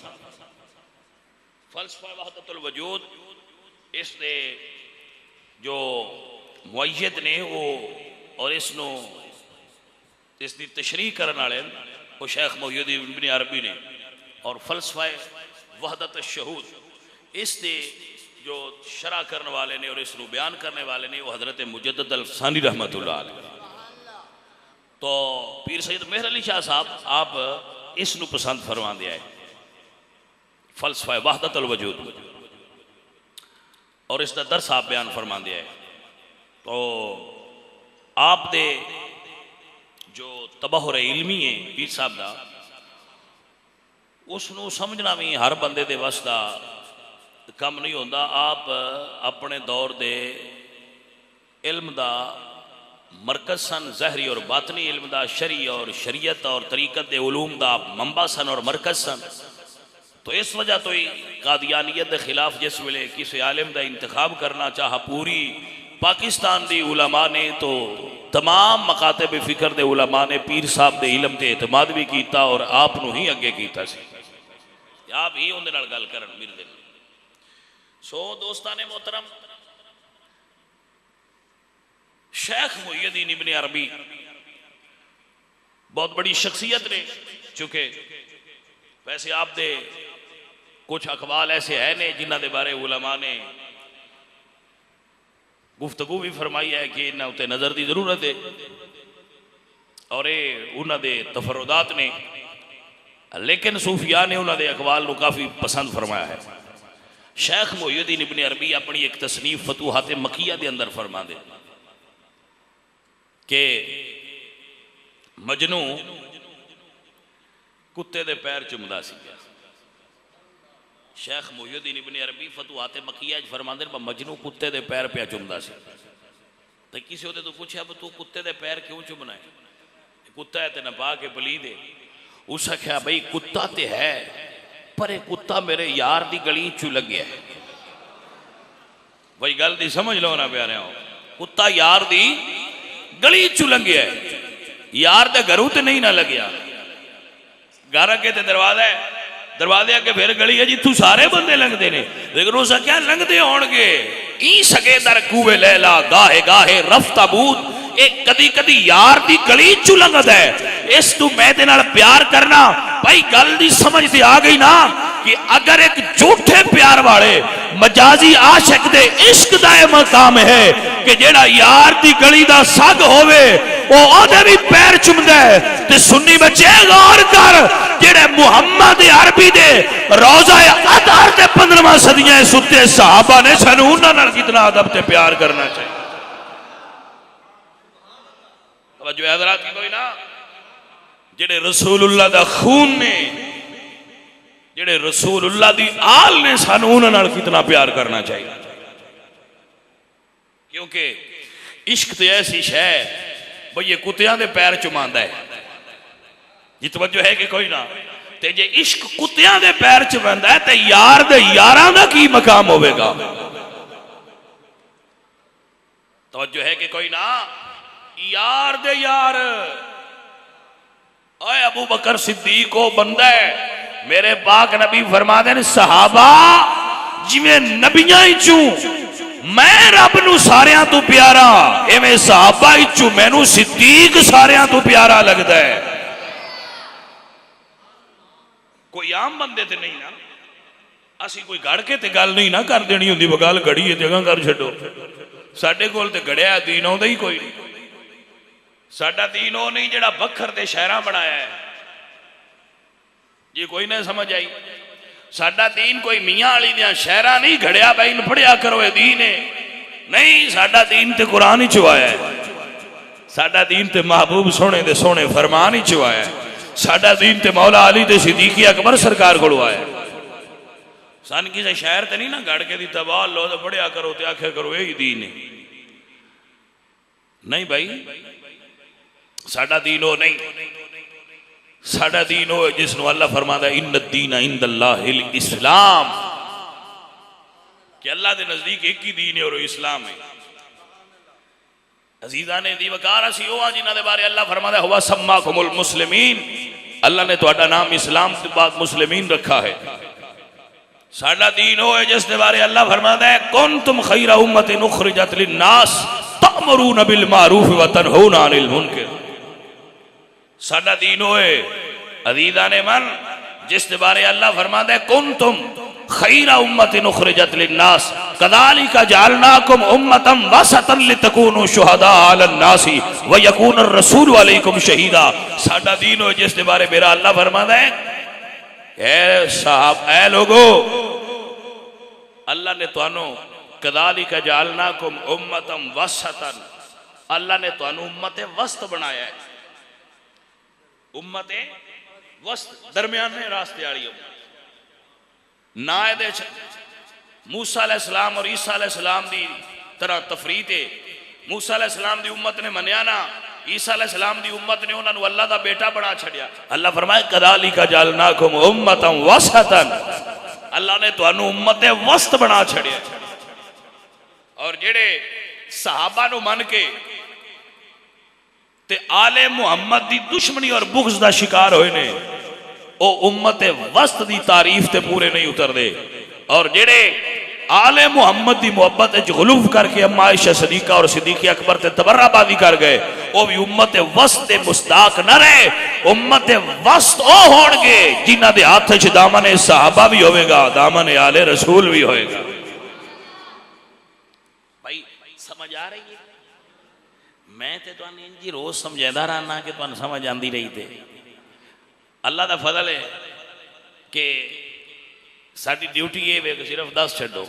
فلسفہ وحدت الوجود اس دے جو معید نے وہ اور اس نو اس دی تشریح کرنے والے وہ شیخ محی الدین ابن عربی نے اور فلسفہ وحدت الشہود اس دے جو شرح کرنے والے نے اور اس نو بیان کرنے والے نے وہ حضرت مجدد الفسانی رحمت اللہ علیہ تو پیر سید مہر علی شاہ صاحب آپ اس نو پسند فرما دیا ہے فلسفہ وحدت الوجود اور اس دا درس آپ بیان فرما دیا ہے تو آپ دے جو تبہر علمی ہے پیر صاحب دا اس نو سمجھنا بھی ہر بندے دے واسطہ کم نہیں ہوندہ آپ اپنے دور دے علم دا مرکز سن ظاہری اور باطنی علم دا شرعی اور شریعت اور طریقت دے علوم دا منبع سن اور مرکز سن تو اس وجہ تو ہی قادیانیت دے خلاف جس ویلے کسی عالم دا انتخاب کرنا چاہا پوری پاکستان دی علماء نے تو تمام مکاتب فکر دے علماء نے پیر صاحب دے علم تے اعتماد بھی کیتا اور آپ نو ہی اگے کیتا سی آپ ہی اندے نال گل کرن میرے دل سو دوستان محترم شیخ محی الدین ابن عربی بہت بڑی شخصیت نے، چونکہ ویسے آپ دے کچھ اقوال ایسے ہیں نے جنہ دے بارے علماء نے گفتگو بھی فرمائی ہے کہ انہاں اتے نظر دی ضرورت ہے، اور انہاں دے تفردات نے، لیکن صوفیاء نے انہاں دے اقوال کو کافی پسند فرمایا ہے۔ شیخ محی الدین ابن عربی اپنی ایک تصنیف فتوحات مکیہ دے اندر فرما دے کہ مجنو کتے دے پیر چمدا سی گیا۔ شیخ محی الدین ابن عربی فتوحات مکیہ فرما دے مجنو کتے دے پیر پہ چمدا سی، تو کسی ہوتے تو پوچھا تو کتے دے پیر کیوں چمنا ہے؟ کتا ہے تے نپا کے پلید ہے۔ اس آخیا بھائی کتا تے ہے پر ایک کتا میرے یار دی گلی چو لگیا ہے۔ بھائی گل دی سمجھ لو نا پیارے ہو، کتا یار دی گلی چو لگیا ہے، یار دے گھروں تے نہیں نہ لگیا، گھر اگے تے دروازہ ہے، دروازے اگے پھر گلی ہے جی تو سارے بندے لنگ دے نے، لیکن اس کیا لنگ دے ہون گے ای سگے در کوے لیلا گاہے گاہے رفتہ بود، ایک کدی کدی یار دی گلی چو لنگ دے، اس تو میں دے نال پیار کرنا۔ بھائی گل دی سمجھ تے آ گئی نا کہ اگر ایک جھوٹے پیار والے مجازی عاشق دے عشق دا مقام ہے کہ جیڑا یار دی گلی دا سگ ہوئے وہ آدھے بھی پیر چمدہ ہے، تے سنی بچے غور کر جیڑے محمد عربی دے روضہ اطہر دے 15واں صدیاں ستے صحابہ نے سنونہ نال کتنا ادب تے پیار کرنا چاہیے۔ توجہ حضرات کی کوئی نا، جڑے رسول اللہ دا خون نے، جڑے رسول اللہ دی آل نے، سانو انہاں نال کتنا پیار کرنا چاہیے، کیونکہ عشق تے ایسی شے بھئی یہ کتیاں دے پیر چماندا ہے، یہ توجہ ہے کہ کوئی نہ، تے جے عشق کتیاں دے پیر چماندا ہے تے یار دے یاراں دا کی مقام ہوے گا؟ توجہ ہے کہ کوئی نہ، یار دے یار، اے ابو بکر صدیق کو بندہ ہے، میرے پاک نبی فرما دیں صحابہ جویں نبیاں ہی چوں میں رب نو ساریاں تو پیارا، ایویں صحابہ ہی چوں میں نو صدیق ساریاں تو پیارا لگتا ہے۔ کوئی عام بندے تے نہیں نا، اسی کوئی گھڑ کے تے گل نہیں نہ کر دینی ہوندی، وہ گل گھڑی ہے جگہ کر چھڈو، ساڈے کول تے گھڑیا دین ہوندا ہی کوئی نہیں، ساڈا دین وہ نہیں جڑا بکھر دے شہراں بنایا ہے، یہ کوئی نہ سمجھ آئی، ساڈا دین کوئی میاں علی دیاں شہراں نہیں گھڑیا بھائی پڑھیا کرو اے دین ہے نہیں، ساڈا دین تے قرآن ہی چوایا ہے، ساڈا دین تے محبوب سونے دے سونے فرمان ہی چوایا ہے، ساڈا دین تے مولا علی تے صدیقی اکبر سرکار کو آیا ہے۔ سان کسی شہر تے نہیں نہ گھڑ کے دی تبال لو تے پڑھیا کرو تے آکھے کرو یہی دین ہے، نہیں بھائی ساڈا دین ہو نہیں، ساڈا دین ہو جس نو اللہ فرماتا ہے ان الدین عند اللہ الاسلام، کہ اللہ دے نزدیک ایک ہی دین ہے اور اسلام ہے۔ عزیزان دی وقار اسی ہوا جنہ دے بارے اللہ فرماتا ہے ہوا سماکم المسلمین، اللہ نے تہاڈا نام اسلام کے بعد مسلمین رکھا ہے۔ ساڈا دین ہو جس دے بارے اللہ فرماتا ہے کنتم خیر امت اخرجت للناس تأمرون بالمعروف وتنہون عن المنکر، ساڈا دین ہوئے عزیزان من جس دے بارے اللہ فرماتا ہے کنتم خیر امت اخرجت للناس کذالک جعلناکم امتا وسطا لتکونوا شہداء علی الناس ویکون الرسول علیکم شہیدا، ساڈا دین ہوئے جس دے بارے میرا اللہ فرماتا ہے اے صاحب اے لوگو اللہ نے توانو کذالک جعلناکم امتا وسطا، اللہ نے توانو امت وسط بنایا ہے، امت وسط درمیانے راستے آڑی امت، نہ دے موسیٰ علیہ السلام اور عیسیٰ علیہ السلام دی طرح تفریط ہے، موسیٰ علیہ السلام دی امت نے منیانا، عیسیٰ علیہ السلام دی امت نے انہوں نے اللہ دا بیٹا بنا چھڑیا، اللہ فرمائے کذالک جعلناکم امتا وسطا، اللہ نے تو انہوں امت وسط بنا چھڑیا، اور جڑے صحابہ نو من کے تے آل محمد دی دشمنی اور بغض دا شکار ہوئے نے او امت وسط دی تعریف تے پورے نہیں اتر دے، اور جڑے آل محمد دی محبت غلوف کر کے اما عائشہ صدیقہ اور صدیق اکبر تے تبرہ بازی کر گئے، وہ بھی امت وسط مصداق نہ رہے، امت وسط او ہون گے جنہ دے ہاتھ وچ دامن صحابہ بھی ہوئے گا، دامن آل رسول بھی ہوئے گا۔ بھائی سمجھ آ رہی ہے؟ میں تے توانے انجی روز سمجھیندہ رہنا کہ توانے سمجھ آندی رہی تے۔ اللہ دا فضل ہے کہ ساڑی ڈیوٹی یہ ہے کہ صرف 10 چھڑو،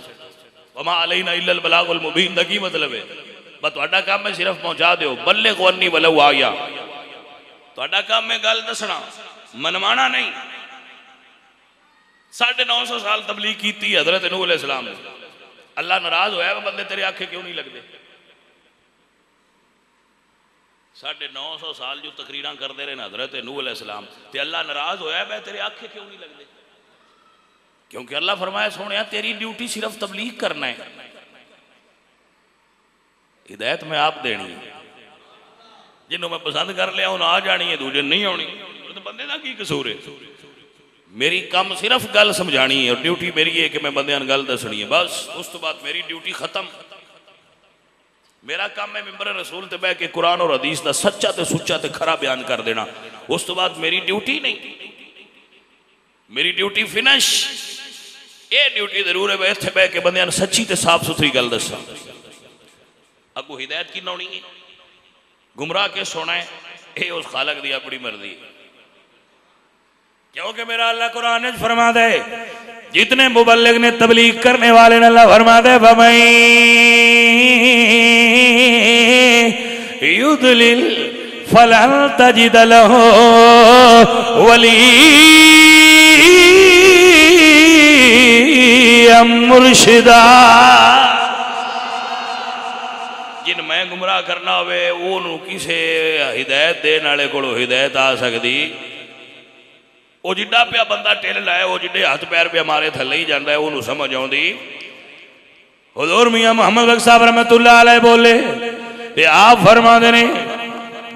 وما علینا الا البلاغ المبین دا کی مطلب ہے؟ بس تہاڈا کام میں صرف پہنچا دیو، بلغ عنی ولو آیا، تہاڈا کام میں گل دسنا، منوانا نہیں۔ 950 سال تبلیغ کیتی حضرت نوح علیہ السلام نے، اللہ ناراض ہویا ہے بندے تیرے آنکھیں کیوں نہیں لگ دے؟ 950 سال جو تقریراں کر دے رہے ہیں حضرت نوح علیہ السلام تے اللہ ناراض ہویا ہے تیرے آنکھیں کیوں نہیں لگ دے؟ کیونکہ اللہ فرمایا سونیا تیری ڈیوٹی صرف تبلیغ کرنا ہے، ہدایت میں آپ دینی ہے، جنہوں میں پسند کر لیا انہوں آ جانی ہے، دوجہ نہیں ہونی، تو بندے دا کی قصور ہے؟ میری کام صرف گل سمجھانی ہے اور ڈیوٹی میری ہے کہ میں بندیاں گل دسنی ہے، بس اس تو بعد میری ڈیوٹی ختم۔ میرا کام ہے ممبر رسول تے بہ کے قرآن اور حدیث دا سچا تے سچا تے کھرا بیان کر دینا، اس تو بعد میری ڈیوٹی نہیں، میری ڈیوٹی فنش۔ یہ ڈیوٹی ضرور ہے میں اتھے بہ کے بندیاں سچی تے صاف ستھری گل دسا۔ اگو ہدایت کی نونی ہے، گمراہ کے سونا ہے، اے اس خالق دی اپنی مرضی، کیونکہ میرا اللہ قرآن نے فرما دے جتنے مبلغ نے تبلیغ کرنے والے نے اللہ فرما دے فَمَن يُضْلِلْ فَلَن تَجِدَ لَهُ وَلِيًّا مُرْشِدًا۔ جن میں گمراہ کرنا ہوئے انہوں کسے ہدایت دے نالے کوڑو ہدایت آ سکتی، وہ جڈا پیا بندہ ٹیل لائے، وہ جڈے ہاتھ پیر پہ ہمارے تھلے ہی جاندہ ہے انہوں سمجھ آؤں دی۔ حضور میاں محمد بخش صاحب رحمت اللہ علیہ بولے کہ آپ فرما دینے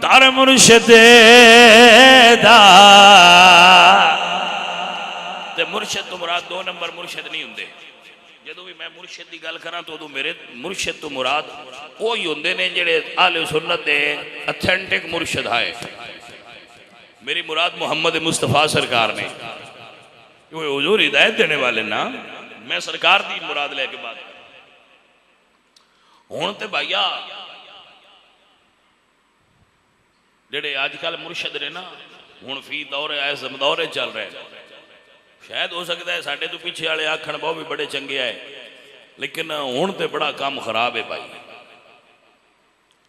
در مرشد دا تے مرشد تو مراد 2 نمبر مرشد نہیں ہوندے، جدو بھی میں مرشد دی گل کرنا تو میرے مرشد تو مراد وہی ہوندے نے جڑے اہل سنت دے اتھینٹک مرشد آئے۔ میری مراد محمد مصطفیٰ سرکار نے، وہ حضور ہدایت دینے والے نا، میں سرکار دی مراد لے کے بعد ہون تے بھائیا جڑے آج کل مرشد نے نا ہون فی دورے ایسا دورے چل رہے شاید ہو سکتا ہے ساڑھے تو پیچھے والے آکھن بہو بھی بڑے چنگے آئے، لیکن ہون تے بڑا کام خراب ہے بھائی۔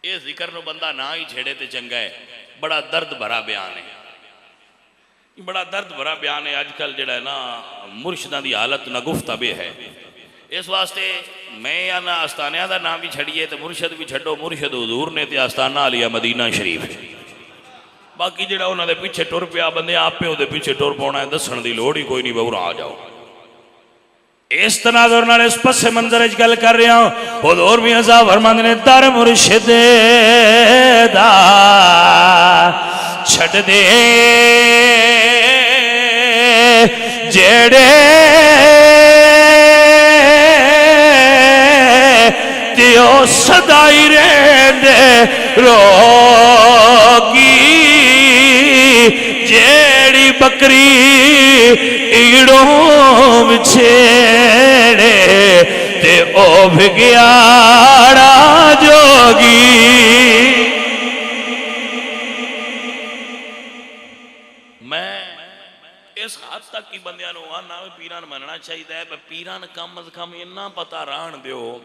یہ ذکر نو بندہ نہ ہی چھیڑے تے چنگا ہے، بڑا درد بھرا بیان ہے، بڑا درد بھرا بیان ہے۔ آج کل جڑا ہے نا مرشدہ دی حالت نہ گفتہ ہے، اس واسطے میں یا نہ آستانیہ دا نام بھی چھڑیے تو مرشد بھی چھڑو، مرشد حضور نے تے آستانہ علیہ مدینہ شریف، باقی جڑا انہوں نے پیچھے ٹور پیا بندے آپ پہ ہوتے پیچھے ٹور پونا ہے، دسن دی لوڑی کوئی نہیں، بہورا آ جاؤ۔ اس تناظر نال اس پس منظر اچ گل کر رہا ہوں، حضور میاں صاحب فرماندے نے در مرشد دا چھٹ دے جڑے تیو صدائی رہندے روگی جیڑی بکری ایڑوں میں چھیڑے تے او بھگیارا جوگی۔ میں اس حد تک کی بندیاں نو آنا پیران مننا چاہیے ہے، پیران کم از کم انہا پتا ران دیو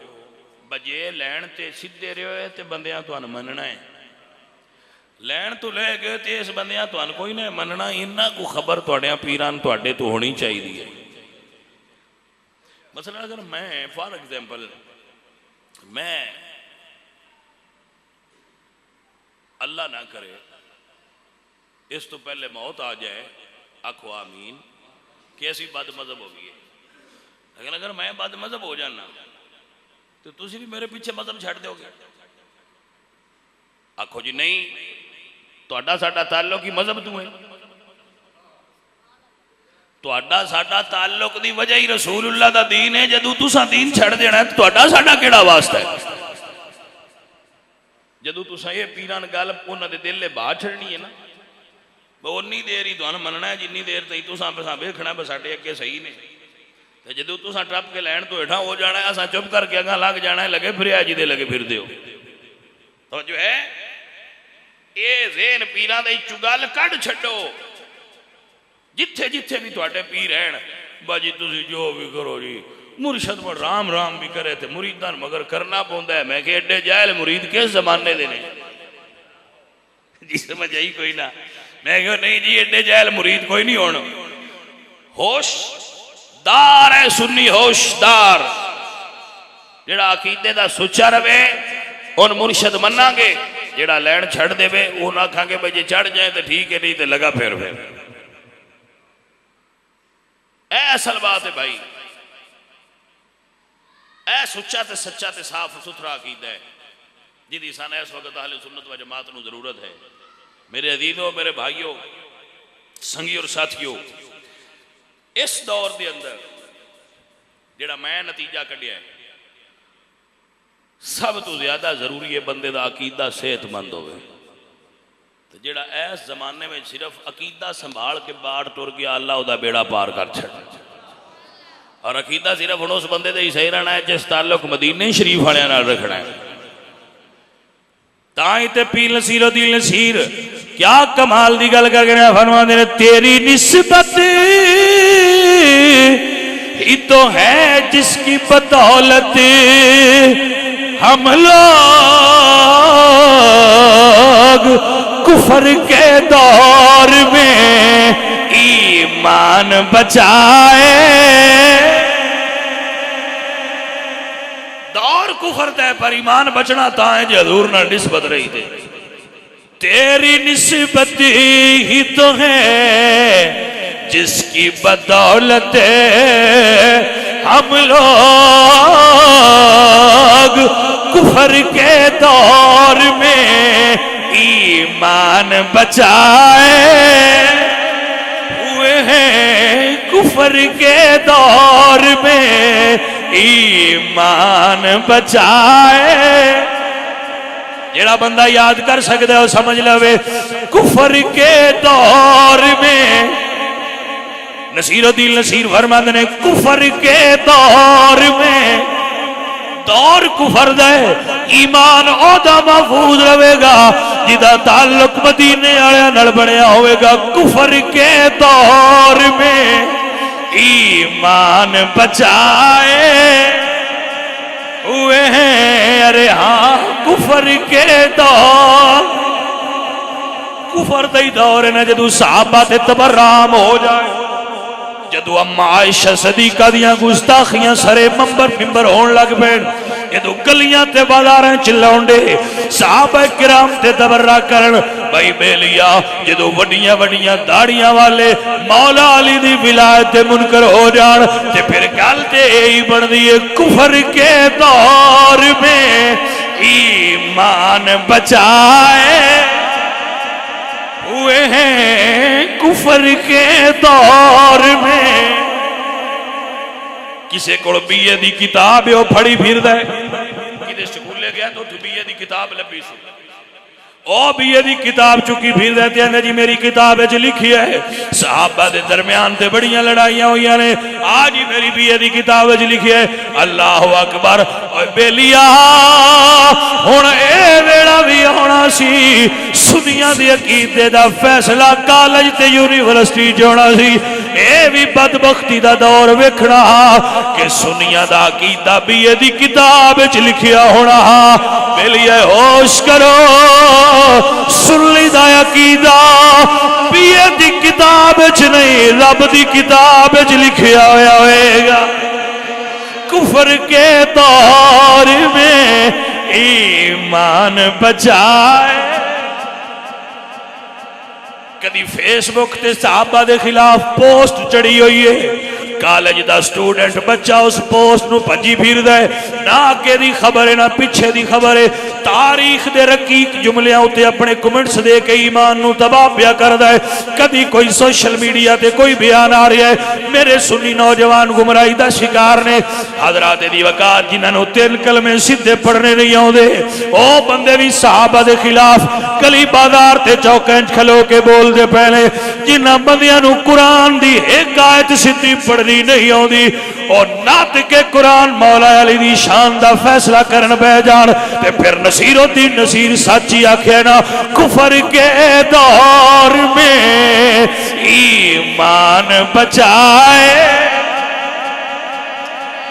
بجے لین تے سدھے رہے ہوئے تے بندیاں تو ان مننا ہے، لین تو لے گئے تے اس بندیاں تو ان کوئی نہیں مننا، انہا کو خبر توڑیاں پیران توڑے تو ہونی چاہیے دی ہے۔ مثلا اگر میں فار ایگزامپل میں اللہ نہ کرے اس تو پہلے موت آ جائے، آکھو آمین، کیسی بد مذہب ہوگی ہے، لیکن اگر میں بد مذہب ہو جانا تو تسی بھی میرے پیچھے مذہب چھڑ دے گے، آکھو جی نہیں تو اڈا ساڈا تعلق کی مذہب تو ہے، تہاڈا ساڈا تعلق دی وجہ ہی رسول اللہ دا دین ہے. جدو تساں دین چھڑ دینا ہے تو تہاڈا ساڈا کیڑا واسطہ ہے؟ جدو تساں یہ پیران گل انہاں دے دل لے باہر چھڑنی ہے نا، اونی دیر ہی تہاڈا مننا ہے جنی دیر تئی تساں بساں ویکھنا بس ساڈے اگے صحیح نے. تے جدو تساں ٹپ کے لین تو ہیٹھاں ہو جانا ہے، اساں چپ کر کے اگاں لگ جانا ہے، لگے پھریا جی دے لگے پھر دیو. تو جو ہے یہ ذہن پیران دے چگل کڈ چھڈو. جتھے جتھے بھی تواڈے پیر ہیں باجی تسی جو بھی کرو جی، مرشد پر رام رام بھی کرے تے مریدان مگر کرنا پوندا ہے. میں کہ ایڈے جاہل مرید کس زمانے دے نے؟ جی سمجھ آئی کوئی نہ؟ میں کہ نہیں جی ایڈے جاہل مرید کوئی نہیں ہونا. ہوش دار ہے سنی، ہوش دار جڑا عقیدے دا سچا رہے ان مرشد مننا گے. جڑا لین چھڑ دے وے وہ نہ کھا کے بھائی جی چڑھ جائیں تو ٹھیک ہے، نہیں تو لگا پھر. اے اصل بات ہے بھائی، اے سچا تے سچا تے صاف ستھرا عقیدہ ہے جی سان اس وقت اہل سنت و جماعت نو ضرورت ہے. میرے عزیزوں، میرے بھائیوں، سنگی اور ساتھیوں، اس دور دے اندر جڑا میں نتیجہ کڈیا ہے سب تو زیادہ ضروری ہے بندے دا عقیدہ صحت مند ہوئے. جڑا ایس زمانے میں صرف عقیدہ سنبھال کے باہر ٹر گیا اللہ دا بیڑا پار کر چھڑ. اور عقیدہ صرف اس بندے دے ہی صحیح رہنا ہے جس تعلق مدینے شریف والے نال رکھنا ہے. تائیں تے پیر نصیر الدین نصیر کیا کمال دی گل کر کے فرماندے نے، تیری نسبت ہی تو ہے جس کی بدولت ہم لوگ کفر کے دور میں ایمان بچائے. دور کفر دے پر ایمان بچنا تا ہے جی حضور نہ نسبت رہی تھے. تیری نسبت ہی تو ہے جس کی بدولت ہم لوگ کفر کے دور میں ایمان بچائے ہوئے ہیں. کفر کے دور میں ایمان بچائے. جڑا بندہ یاد کر سکتا ہے وہ سمجھ لوے کفر کے دور میں. نصیر الدین نصیر فرماندے نے کفر کے دور میں، دور کفر دے ایمان اودا محفوظ رہے گا جدا تعلق مدینے والے نال بنیا ہوئے گا. کفر کے دور میں ایمان بچائے ہوئے ہیں. ارے ہاں کفر کے دور، کفر دے دور ہے نا جدو صحابہ تے تبرام ہو جائے، جدو اما عائشہ صدیقہ دیاں گستاخیاں سرے ممبر ہون لگ پین، جدو گلیاں تے بازاراں چلاؤندے صحابہ کرام تے تبرہ کرن. بھائی بیلیا جدو وڈیاں وڈیاں داڑیاں والے مولا علی دی ولایت منکر ہو جان تے پھر گل تے ہی بن دیئے کفر کے دور میں ایمان بچائے ہوئے ہیں. کفر کے دور میں کسے کو بی اے دی کتاب ہے وہ پڑھی پھر دے، کدے سکولے گیا تو بی اے دی کتاب لبی سی، او بی اے دی کتاب چکی پھر دیتے ہیں جی میری کتاب ہے لکھی ہے صحابہ دے درمیان تے بڑیاں لڑائیاں ہوئی نے، آج ہی میری بی اے دی کتاب ہے لکھی ہے. اللہ اکبر. اوہ بیلیا ہن اے ویڑا بھی ہونا سی سنیاں دی عقیدے دا فیصلہ کالج تے یونیورسٹی جونا سی. اے بھی بدبختی دا دور ویکھنا کہ سنیاں دا عقیدہ بی اے دی کتاب وچ لکھیا ہونا. بیلیا ہوش کرو، سنی دا عقیدہ بی اے دی کتاب وچ نہیں رب دی کتاب وچ لکھیا ہویا ہوئے گا. کفر کے دور میں ایمان بچائے. کدی فیس بک تے صحابہ دے خلاف پوسٹ چڑھی ہوئی ہے، کالج دا سٹوڈنٹ بچہ اس پوسٹ نو بھجی پھردا ہے، نہ اگے دی خبر ہے نہ پیچھے دی خبر ہے، تاریخ دے رقیق جملیاں اتے اپنے کمنٹس دے کے ایمان نو تباہ پیا کردا ہے۔ کدی کوئی سوشل میڈیا تے کوئی بیان آ رہا ہے، میرے سنی نوجوان گمراہی دا شکار نے، حضرات دی وقات جنہاں نو 3 کلمے سیدھے پڑھنے نہیں آوندے، او بندے بھی صحابہ دے خلاف گلی بازار تے چوکاں وچ کھلو کے بول دے پہلے، جنہاں بندیاں نو قرآن دی ایک آیت سیدھی پڑھنی نہیں آوندی، اور نات کے قرآن مولا علی دی شان دا فیصلہ کرن بہ جان تے پھر نصیر الدین نصیر سچی آکھے نا، کفر کے دور میں ایمان بچائے۔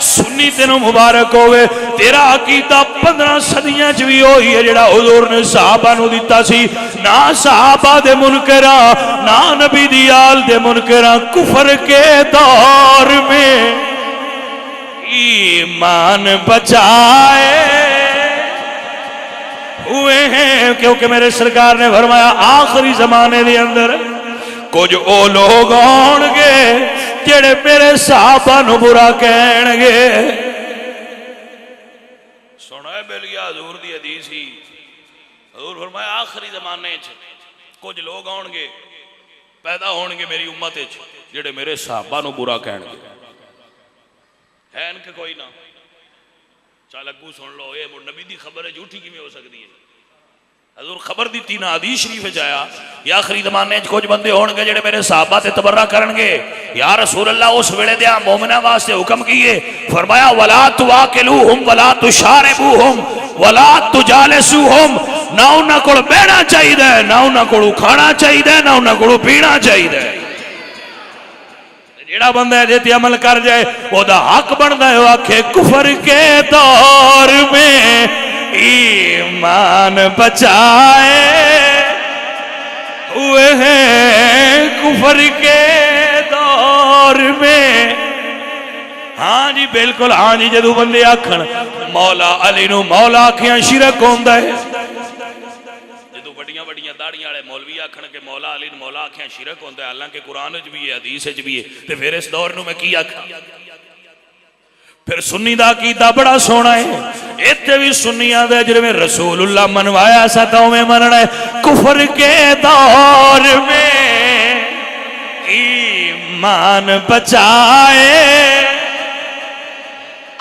سنی تینوں مبارک ہوئے، تیرا عقیدہ 15 صدیاں چ بھی ہوئی ہے جڑا حضور نے صحابہ نو دیتا سی، نہ صحابہ دے منکراں نہ نبی دی آل دے منکراں، کفر کے دور میں ایمان بچائے ہوئے ہیں، کیونکہ میرے سرکار نے فرمایا آخری زمانے دے اندر کچھ او لوگ آن گے جڑے میرے صحابہ نو برا کہن گے۔ سنا ہے بیلیا حضور دی حدیث ہی، حضور فرمایا آخری زمانے چ کچھ لوگ آن گے پیدا ہون گے میری امت وچ جڑے میرے صحابہ نو برا کہن گے۔ ہے ان کے کوئی نہ چل اگو سن لو، یہ نبی دی خبر ہے جھوٹی کیویں ہو سکتی ہے؟ حضور خبر دیتی نا، حدیث شریف وچ آیا یا آخری زمانے کچھ بندے ہون گے جڑے میرے صحابہ تے تبرہ کرن گے۔ یا رسول اللہ اس ویلے دے مومناں واسطے حکم کیے، فرمایا ولا تواکلوہم ولا تشاربوہم ولا تجالسوہم، نہ انہاں کول بیٹھنا چاہیے نہ انہاں کول کھانا چاہیے نہ انہاں کول پینا چاہیے۔ جیڑا بندہ ہے جیتے عمل کر جائے وہ دا حق بندا ہے وہ آکھے کفر کے دور میں ایمان بچائے ہوئے ہیں، کفر کے دور میں۔ ہاں جی بالکل، ہاں جی، جدو بندے آکھن مولا علی نو مولا آکھیاں شرک ہوندا ہے، جدو بڑیاں بڑیاں داڑیاں والے مولوی آکھن کہ مولا علی نو مولا آکھیاں شرک ہوندا ہے، حالانکہ قرآن وچ بھی ہے حدیث وچ بھی ہے، تے پھر اس دور نو میں کی آکھاں؟ پھر سنی دا عقیدہ بڑا سونا ہے، ایتھے بھی سنیاں دے جڑے رسول اللہ منوایا سا تو میں مننا ہے، کفر کے دور میں ایمان بچائے۔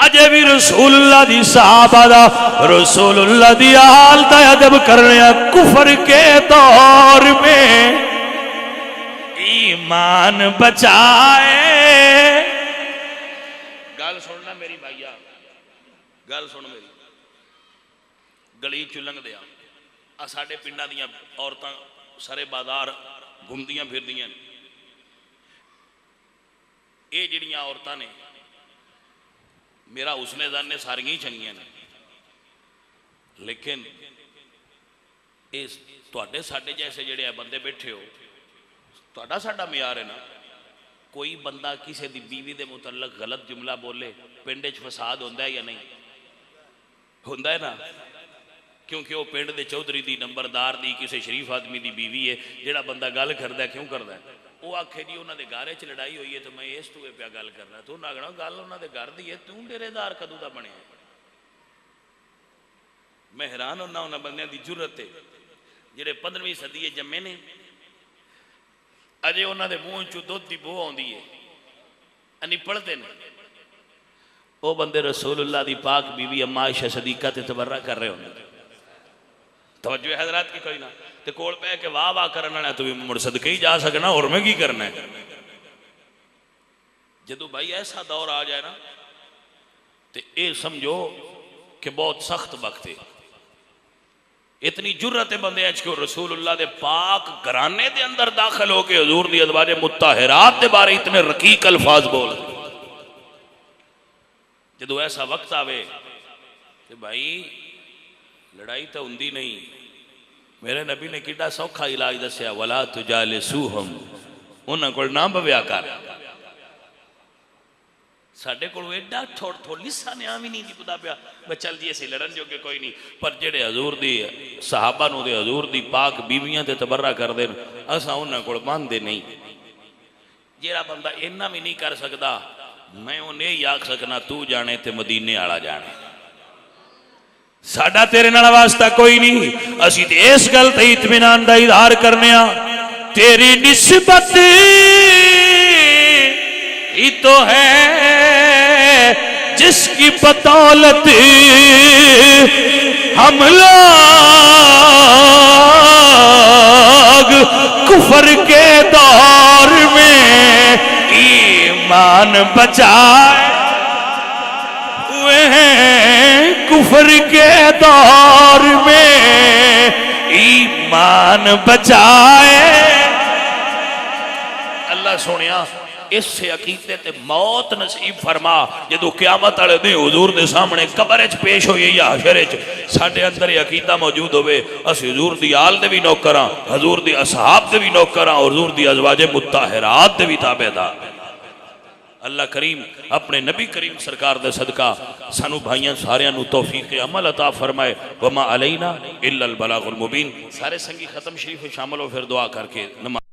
اجے بھی رسول اللہ دی صحابہ دا، رسول اللہ دی آل دا ادب کرنے، کفر کے دور میں ایمان بچائے۔ گل سننا میری بھائیا، گل سن میری، گلی چلنگ دیا ساڈے پنڈاں دیاں عورتاں سارے بازار گھومدیاں پھردیاں، یہ جڑیاں عورتاں نے میرا حسن ظن نے ساریاں ہی چنگیاں نے، لیکن اس تواڈے ساڈے جیسے جڑے بندے بیٹھے ہو، تواڈا ساڈا معیار ہے نا، کوئی بندہ کسی دی بیوی دے متعلق غلط جملہ بولے پنڈ وچ فساد ہوندا ہے یا نہیں؟ ہوندا ہے نا، کیونکہ وہ پنڈ دے چودھری دی نمبردار دی کسی شریف آدمی دی بیوی ہے، جڑا بندہ گل کردا ہے کیوں کردا ہے؟ وہ آکھے جی انہاں دے گھر وچ لڑائی ہوئی ہے تو میں اس تو پیا گل کرنا، تو نہ کہنا گل انہاں دے گھر دی ہے، توں ڈیرے دار کدوں دا بنیا؟ میں حیران ہونا انہاں بندیاں دی جرت ہے جڑے 15ویں صدی جمے نے، اجے انہاں دے منہ چوں دودھ دی بو آندی ہے، انپڑھتے نے، وہ بندے رسول اللہ دی پاک بیوی اما عائشہ صدیقہ تے تبرہ کر رہے ہوندے۔ توجہ ہے حضرات کی کوئی نہ؟ تے کول پہ کہ واہ واہ کرنا ہے تو بھی مڑ صدقے ہی جا سکنا، اور میں کی کرنا ہے؟ جدو بھائی ایسا دور آ جائے نا تے اے سمجھو کہ بہت سخت وقت ہے۔ اتنی جرت بندے اچ کہ رسول اللہ دے پاک گھرانے دے اندر داخل ہو کے حضور دی ازواج مطہرات دے بارے اتنے رقیق الفاظ بول، جدو ایسا وقت آوے کہ بھائی لڑائی تو ہوندی نہیں، میرے نبی نے کیڈا سوکھا علاج دسیا، ولا تجالسوہم، انہاں کول نہ بویا کر۔ ساڈے کول ایڈا تھوڑا لسا نے آویں نہیں دی پتا پیا میں چل جی اسی لڑن جو کہ کوئی نہیں، پر جڑے حضور دی صحابہ نو دے حضور دی پاک بیویاں تے تبرہ کر دین، اساں انہاں کول مانتے نہیں۔ جیڑا بندہ اینا بھی نہیں کر سکدا میں انہیں ہی آکھ سکنا تو جانے تے مدینے آڑا جانے ساڈا تیرے نال واسطہ کوئی نہیں اسی تے اس گل تے اطمینان دا اظہار کرنے ہاں تیری نسبت ہی تو ہے جس کی بدولت ہم لوگ کفر کے دور میں ایمان بچائے ہوئے ہیں کفر کے دور میں ایمان بچائے اللہ سونیا اس سے عقیدے تے موت نصیب فرما جدو قیامت والے دن حضور دے سامنے قبر وچ پیش ہوئی یا حشر وچ ساڈے اندر یہ عقیدہ موجود ہوئے اس حضور دی آل دے بھی نوکراں حضور دی اصحاب دے بھی نوکراں اور حضور دی ازواج مطہرات دے بھی تابعدار اللہ کریم اپنے نبی کریم سرکار دے صدقہ سانو بھائیاں ساریاں نو توفیق عمل عطا فرمائے وما علینا الا البلاغ المبین سارے سنگی ختم شریف شامل ہو پھر دعا کر کے نماز